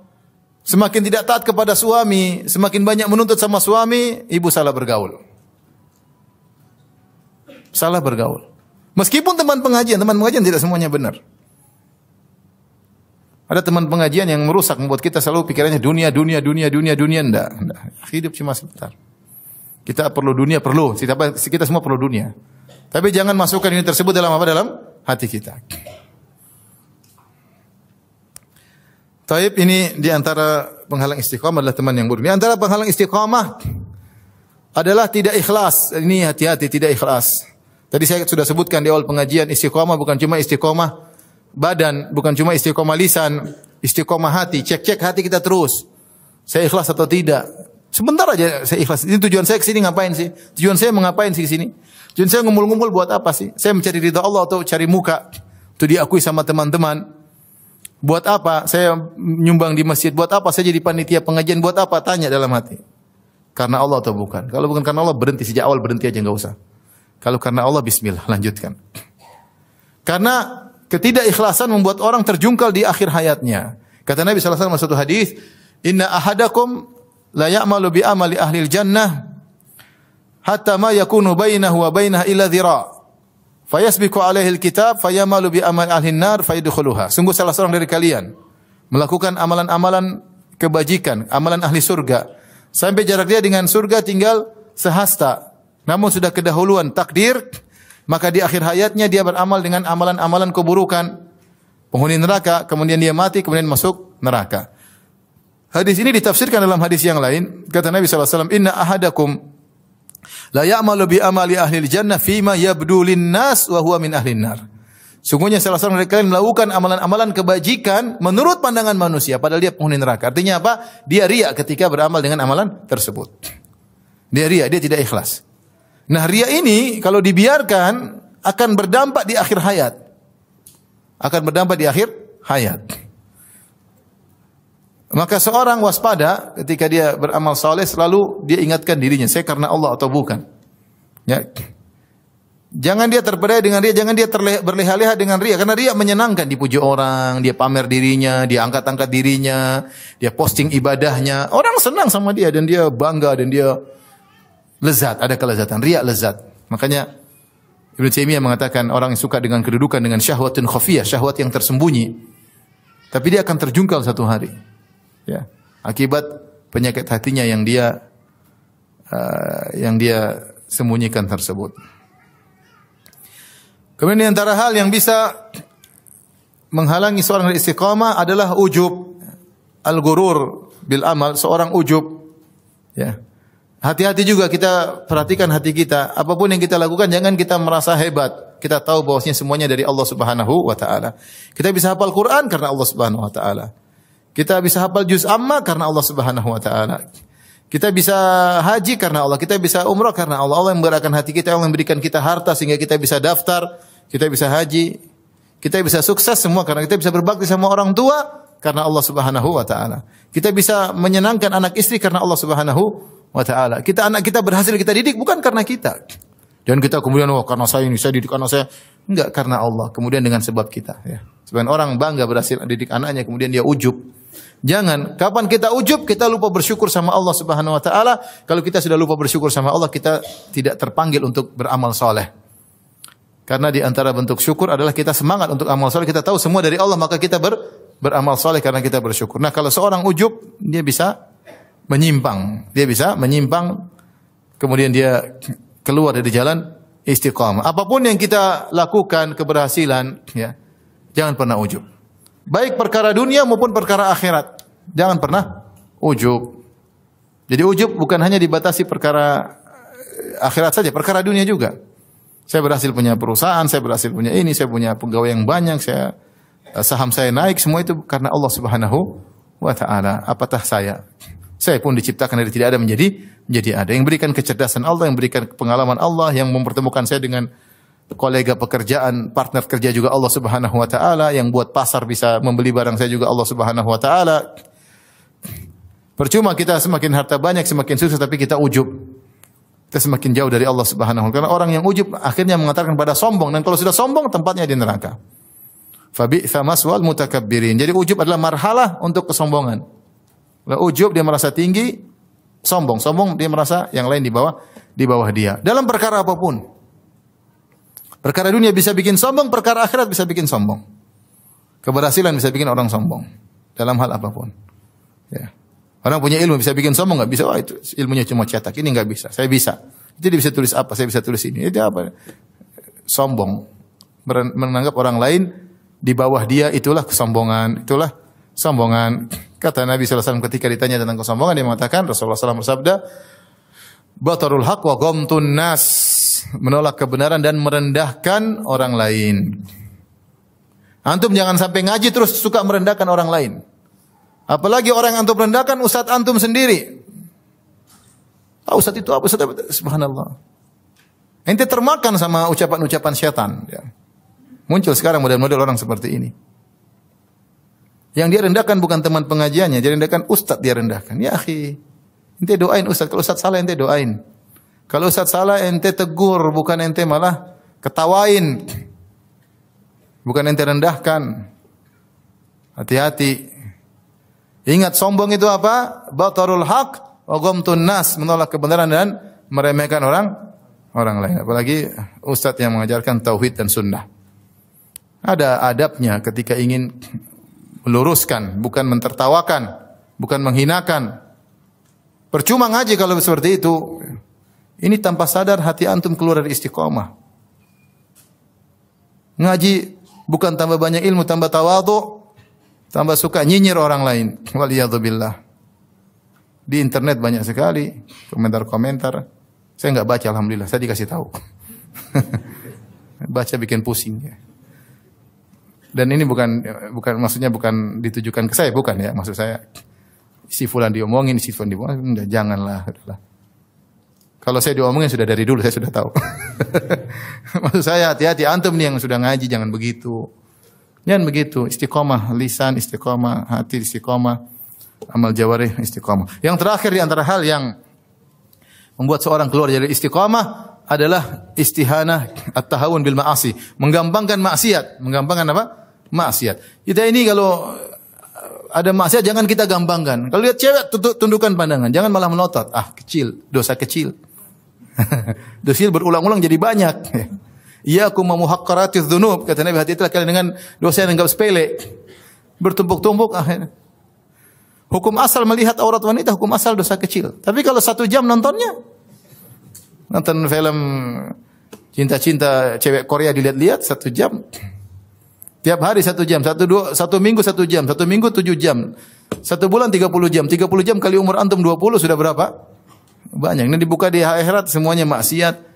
semakin tidak taat kepada suami, semakin banyak menuntut sama suami, ibu salah bergaul. Salah bergaul. Meskipun teman pengajian tidak semuanya benar. Ada teman pengajian yang merusak, membuat kita selalu pikirannya dunia. Enggak. Hidup cuma sebentar. Kita perlu dunia, kita semua perlu dunia. Tapi jangan masukkan ini tersebut dalam hati kita. Taib ini di antara penghalang istiqamah adalah teman yang buruk. Di antara penghalang istiqamah adalah tidak ikhlas. Ini hati-hati, tidak ikhlas. Tadi saya sudah sebutkan di awal pengajian, istiqamah bukan cuma istiqamah badan, bukan cuma istiqomah lisan, istiqomah hati. Cek hati kita terus. Saya ikhlas atau tidak? Sebentar aja saya ikhlas. Ini tujuan saya ke sini ngapain sih? Tujuan saya mengapain sih ke sini? Tujuan saya ngumpul-ngumpul buat apa sih? Saya mencari ridha Allah atau cari muka untuk diakui sama teman-teman? Buat apa? Saya nyumbang di masjid. Buat apa? Saya jadi panitia pengajian. Buat apa? Tanya dalam hati. Karena Allah atau bukan? Kalau bukan karena Allah, berhenti sejak awal, berhenti aja, enggak usah. Kalau karena Allah, bismillah, lanjutkan. Karena ketidakikhlasan membuat orang terjungkal di akhir hayatnya. Kata Nabi sallallahu alaihi wasallam satu hadis, "Inna ahadakum la ya'malu bi amali ahli jannah hatta ma yakunu bainahu wa bainaha illa dhira'. Fayasbiqu alaihi alkitab fayamalu bi amali ahli nar fayadkhuluha." Sungguh salah seorang dari kalian melakukan amalan-amalan kebajikan, amalan ahli surga, sampai jarak dia dengan surga tinggal sehasta. Namun sudah kedahuluan takdir, maka di akhir hayatnya dia beramal dengan amalan-amalan keburukan, penghuni neraka, kemudian dia mati, kemudian masuk neraka. Hadis ini ditafsirkan dalam hadis yang lain. Kata Nabi sallallahu alaihi wasallam, "Inna ahadakum la ya'malu bi amali ahli jannah fima yabdu lin-nas wa huwa min ahli nar." Sungguhnya salah seorang dari kalian melakukan amalan-amalan kebajikan menurut pandangan manusia, padahal dia penghuni neraka. Artinya apa? Dia riya ketika beramal dengan amalan tersebut. Dia riya, dia tidak ikhlas. Nah, riya ini kalau dibiarkan akan berdampak di akhir hayat. Akan berdampak di akhir hayat. Maka seorang waspada ketika dia beramal saleh, selalu dia ingatkan dirinya, saya karena Allah atau bukan. Ya. Jangan dia terpedaya dengan riya, jangan dia berleha-leha dengan riya, karena riya menyenangkan, dipuji orang, dia pamer dirinya, dia angkat-angkat dirinya, dia posting ibadahnya. Orang senang sama dia dan dia bangga dan dia lezat, ada kelezatan. Riya lezat. Makanya Ibnu Taimiyah mengatakan orang yang suka dengan kedudukan, dengan syahwatun khafiyah, syahwat yang tersembunyi, tapi dia akan terjungkal satu hari. Ya, akibat penyakit hatinya yang dia sembunyikan tersebut. Kemudian di antara hal yang bisa menghalangi seorang dari istiqamah adalah ujub, al-ghurur bil amal, seorang ujub. Ya. Hati-hati juga kita perhatikan hati kita. Apapun yang kita lakukan jangan kita merasa hebat. Kita tahu bahwasanya semuanya dari Allah Subhanahu wa taala. Kita bisa hafal Quran karena Allah Subhanahu wa taala. Kita bisa hafal juz amma karena Allah Subhanahu wa taala. Kita bisa haji karena Allah, kita bisa umrah karena Allah. Allah yang menggerakkan hati kita, Allah yang memberikan kita harta sehingga kita bisa daftar, kita bisa haji, kita bisa sukses semua karena kita bisa berbakti sama orang tua karena Allah Subhanahu wa taala. Kita bisa menyenangkan anak istri karena Allah Subhanahu wa taala. Anak kita berhasil kita didik bukan karena kita. Dan kita kemudian karena saya ini saya didik anak saya, enggak, karena Allah. Kemudian dengan sebab kita, ya. Sebagian orang bangga berhasil didik anaknya kemudian dia ujub. Jangan, kapan kita ujub, kita lupa bersyukur sama Allah Subhanahu wa taala. Kalau kita sudah lupa bersyukur sama Allah, kita tidak terpanggil untuk beramal soleh. Karena di antara bentuk syukur adalah kita semangat untuk amal soleh. Kita tahu semua dari Allah, maka kita beramal soleh karena kita bersyukur. Nah, kalau seorang ujub, dia bisa menyimpang. Dia bisa menyimpang, kemudian dia keluar dari jalan istiqamah. Apapun yang kita lakukan, keberhasilan, ya, jangan pernah ujub. Baik perkara dunia maupun perkara akhirat. Jangan pernah ujub. Jadi ujub bukan hanya dibatasi perkara akhirat saja, perkara dunia juga. Saya berhasil punya perusahaan, saya berhasil punya ini, saya punya pegawai yang banyak, saham saya naik, semua itu karena Allah Subhanahu wa taala. Apatah saya? Saya pun diciptakan dari tidak ada menjadi ada. Yang berikan kecerdasan Allah, yang berikan pengalaman Allah, yang mempertemukan saya dengan kolega pekerjaan, partner kerja juga Allah Subhanahu wa taala, yang buat pasar bisa membeli barang saya juga Allah Subhanahu wa taala. Percuma kita semakin harta banyak, semakin sukses tapi kita ujub. Kita semakin jauh dari Allah Subhanahu wa taala. Karena orang yang ujub akhirnya mengatakan pada sombong, dan kalau sudah sombong tempatnya di neraka. Fabi'sa maswal mutakabbirin. Jadi ujub adalah marhalah untuk kesombongan. Kalau ujub dia merasa tinggi, sombong dia merasa yang lain di bawah dia. Dalam perkara apapun. Perkara dunia bisa bikin sombong, perkara akhirat bisa bikin sombong. Keberhasilan bisa bikin orang sombong dalam hal apapun. Ya. Orang punya ilmu bisa bikin sombong, nggak bisa. Wah, itu ilmunya cuma cetak, ini nggak bisa. Saya bisa. Itu dia bisa tulis apa? Saya bisa tulis ini. Itu apa? Sombong. Menganggap orang lain di bawah dia, itulah kesombongan. Itulah sombongan. Kata Nabi SAW ketika ditanya tentang kesombongan, dia mengatakan, Rasulullah SAW bersabda, batarul haq wa ghamtun nas, menolak kebenaran dan merendahkan orang lain. Antum jangan sampai ngaji terus suka merendahkan orang lain. Apalagi orang yang antum rendahkan ustaz antum sendiri. Ustaz itu apa? Ustaz apa? Subhanallah. Ente termakan sama ucapan-ucapan syaitan. Ya. Muncul sekarang model-model orang seperti ini. Yang dia rendahkan bukan teman pengajiannya, dia rendahkan ustaz dia rendahkan. Ya akhi, ente doain ustaz. Kalau ustaz salah ente doain. Kalau ustaz salah ente tegur, bukan ente malah ketawain. Bukan ente rendahkan. Hati-hati. Ingat sombong itu apa? Batarul haq wa ghamtun nas, menolak kebenaran dan meremehkan orang lain. Apalagi ustaz yang mengajarkan tauhid dan sunnah. Ada adabnya ketika ingin meluruskan, bukan mentertawakan, bukan menghinakan. Percuma ngaji kalau seperti itu. Ini tanpa sadar hati antum keluar dari istiqomah. Ngaji bukan tambah banyak ilmu, tambah tawadhu, tambah suka nyinyir orang lain. Waliyadzubillah. Di internet banyak sekali komentar-komentar. Saya enggak baca, alhamdulillah. Saya dikasih tahu. Baca bikin pusing. Dan ini bukan maksudnya bukan ditujukan ke saya, bukan ya. Maksud saya si fulan diomongin, si fulan diomongin, janganlah. Kalau saya diomongin sudah dari dulu, saya sudah tahu. Maksud saya hati-hati antum nih yang sudah ngaji, jangan begitu. Jangan begitu, istiqomah lisan, istiqomah hati, istiqomah amal jawarih, istiqomah. Yang terakhir di antara hal yang membuat seorang keluar dari istiqomah adalah istihanah at-tahawun bil ma'asi, menggampangkan maksiat. Menggampangkan apa? Maksiat. Kita ini kalau ada maksiat jangan kita gampangkan. Kalau lihat cewek tundukkan pandangan, jangan malah melotot. Ah, kecil, dosa kecil. Dosa berulang-ulang jadi banyak. Iyyakum wa muhaqqaratiz dzunub, kata Nabi, hati-hatilah kalian dengan dosa yang anggap sepele. Bertumpuk-tumpuk akhirnya. Hukum asal melihat aurat wanita, hukum asal dosa kecil. Tapi kalau 1 jam nontonnya, nonton film cinta-cinta cewek Korea dilihat-lihat 1 jam. Tiap hari 1 jam, 1 minggu 1 jam, 1 minggu 7 jam. 1 bulan 30 jam. 30 jam kali umur antum 20 sudah berapa? Banyak. Ini dibuka di akhirat semuanya maksiat.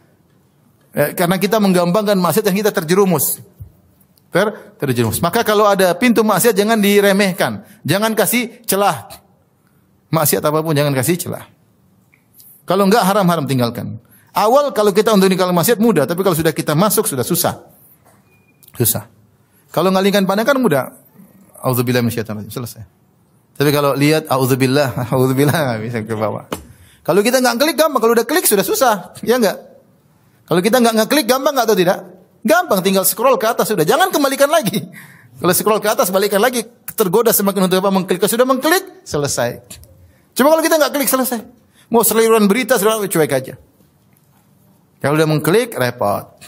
Karena kita menggampangkan maksiat yang kita terjerumus. Terjerumus. Maka kalau ada pintu maksiat jangan diremehkan. Jangan kasih celah. Maksiat apapun jangan kasih celah. Kalau enggak haram-haram tinggalkan. Awal kalau kita untuk meninggalkan maksiat mudah, tapi kalau sudah kita masuk sudah susah. Susah. Kalau ngalingkan pandangan mudah. Auzubillahi minasyaitonir rajim, selesai. Tapi kalau lihat auzubillah bisa ke bawah. Kalau kita enggak klik gampang, kalau udah klik sudah susah. Ya enggak? Kalau kita enggak ngeklik gampang enggak atau tidak? Gampang, tinggal scroll ke atas sudah. Jangan kembalikan lagi. Kalau scroll ke atas balikan lagi, tergoda semakin untuk apa mengklik. Kalau sudah mengklik, selesai. Cuma kalau kita enggak klik selesai. Mau seliruan berita sudah cuek aja. Kalau udah mengklik, repot.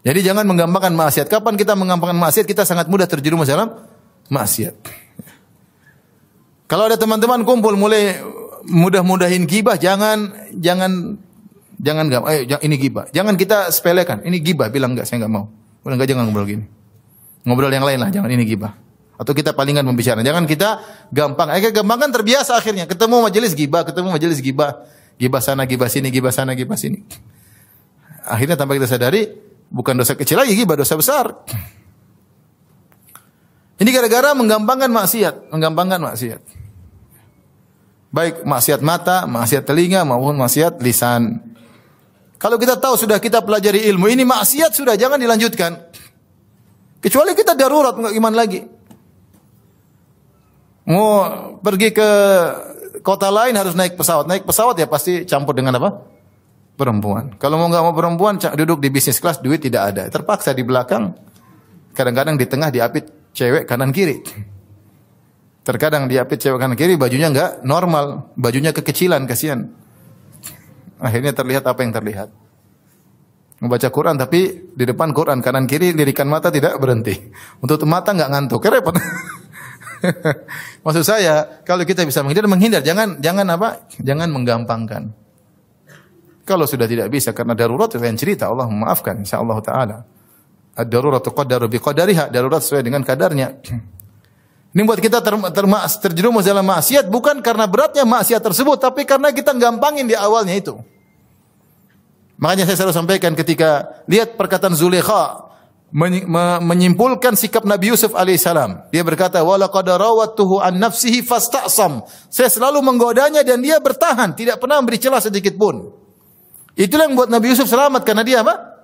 Jadi jangan menggampangkan maksiat. Kapan kita menggampangkan maksiat, kita sangat mudah terjerumus dalam maksiat. Kalau ada teman-teman kumpul mulai mudah-mudahin gibah, jangan ini gibah. Jangan kita sepelekan. Ini gibah, bilang enggak, saya enggak mau. Udah enggak, jangan ngobrol gini. Ngobrol yang lain lah, jangan ini gibah. Atau kita palingan membicarakan. Jangan kita gampang. Gampang kan terbiasa akhirnya. Ketemu majelis gibah. Gibah sana, gibah sini, gibah sana, gibah sini. Akhirnya tanpa kita sadari, bukan dosa kecil lagi, gibah dosa besar. Ini gara-gara menggampangkan maksiat. Baik maksiat mata, maksiat telinga, maupun maksiat lisan. Kalau kita tahu sudah kita pelajari ilmu, ini maksiat sudah, jangan dilanjutkan. Kecuali kita darurat, enggak gimana lagi. Mau pergi ke kota lain harus naik pesawat. Naik pesawat ya pasti campur dengan apa? Perempuan. Kalau enggak mau perempuan, duduk di bisnis kelas, duit tidak ada. Terpaksa di belakang, kadang-kadang di tengah diapit cewek kanan kiri. Terkadang diapit cewek kanan kiri, bajunya enggak normal, bajunya kekecilan, kasihan. Akhirnya terlihat apa yang terlihat. Membaca Quran tapi di depan Quran kanan kiri lirikan mata tidak berhenti. Untuk mata enggak ngantuk, repot. Maksud saya, kalau kita bisa menghindar, jangan menggampangkan. Kalau sudah tidak bisa karena darurat, lain cerita, Allah memaafkan insyaallah taala. Ad-daruratu qaddaru biqadariha, darurat sesuai dengan kadarnya. Ini buat kita terjerumus dalam maksiat bukan karena beratnya maksiat tersebut, tapi karena kita gampangin di awalnya itu. Makanya saya selalu sampaikan ketika lihat perkataan Zulaikha menyimpulkan sikap Nabi Yusuf alaihissalam. Dia berkata, "Wa laqad rawattuhu an nafsihi fastasam." Saya selalu menggodanya dan dia bertahan, tidak pernah memberi celah sedikit pun. Itulah yang buat Nabi Yusuf selamat karena dia apa?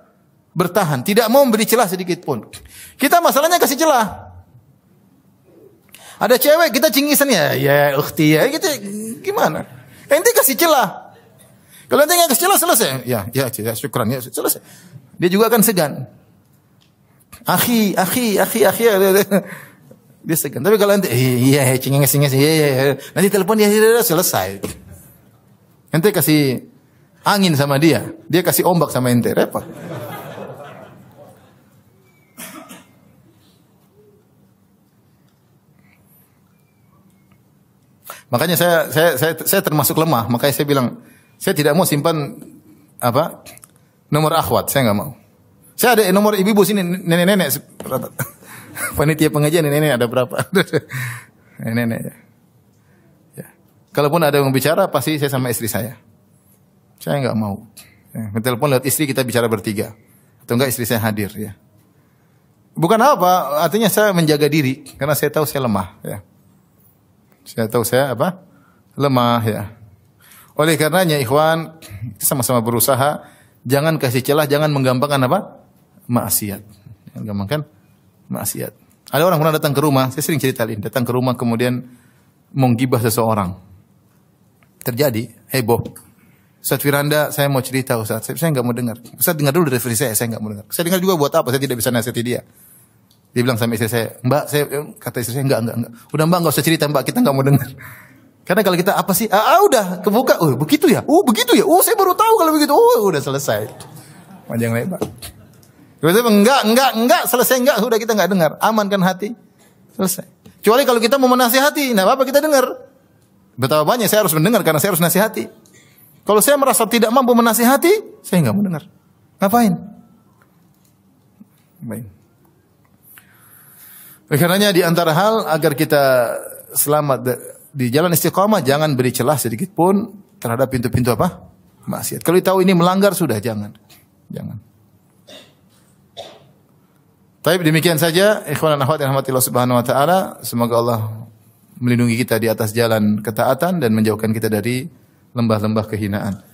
Bertahan, tidak mau memberi celah sedikit pun. Kita masalahnya kasih celah. Ada cewek kita cingisan ya ukhti ya gitu gimana? Ente kasih celah. Kalau ente nggak kasih jelas selesai. Ya, syukran ya, selesai. Dia juga akan segan. Akhi. Dia segan. Tapi kalau ente iya, cengenges, iya. Nanti telepon dia selesai. Ente kasih angin sama dia kasih ombak sama ente, repot. Makanya saya termasuk lemah, makanya saya bilang saya tidak mau simpan nomor akhwat, saya nggak mau. Saya ada nomor ibu-ibu sini, nenek-nenek. Panitia pengajian nenek ada berapa? Nenek. Ya. Kalaupun ada yang bicara, pasti saya sama istri saya. Saya nggak mau. Telepon lewat istri, kita bicara bertiga. Atau enggak istri saya hadir. Ya. Bukan apa, artinya saya menjaga diri. Karena saya tahu saya lemah. Ya. Saya tahu saya lemah. Ya. Oleh karenanya ikhwan, kita sama-sama berusaha. Jangan kasih celah, jangan menggampangkan maksiat. Jangan gampangkan maksiat. Ada orang pernah datang ke rumah, saya sering ceritain. Datang ke rumah kemudian menggibah seseorang. Terjadi, heboh. Ustaz Firanda, saya mau cerita Ustaz. Saya enggak mau dengar. Ustaz dengar dulu dari versi saya enggak mau dengar. Saya dengar juga buat apa? Saya tidak bisa nasihati dia. Dia bilang sama istri saya, Mbak, kata istri saya enggak. Udah Mbak enggak usah cerita Mbak, kita enggak mau dengar. Karena kalau kita apa sih? Udah, kebuka. Oh, begitu ya? Oh, begitu ya? Oh, saya baru tahu kalau begitu. Oh, udah selesai. Panjang lebar. Tiba-tiba enggak, selesai enggak, sudah kita enggak dengar. Amankan hati. Selesai. Kecuali kalau kita mau menasihati, enggak apa-apa kita dengar. Betapa banyak saya harus mendengar karena saya harus nasihati. Kalau saya merasa tidak mampu menasihati, saya enggak mendengar. Ngapain? Baik. Karenanya di antara hal agar kita selamat di jalan istiqamah, jangan beri celah sedikit pun terhadap pintu-pintu maksiat. Kalau tahu ini melanggar, sudah jangan. Baik, demikian saja ikhwan dan akhwat yang rahmatillah subhanahu wa ta'ala. Semoga Allah melindungi kita di atas jalan ketaatan dan menjauhkan kita dari lembah-lembah kehinaan.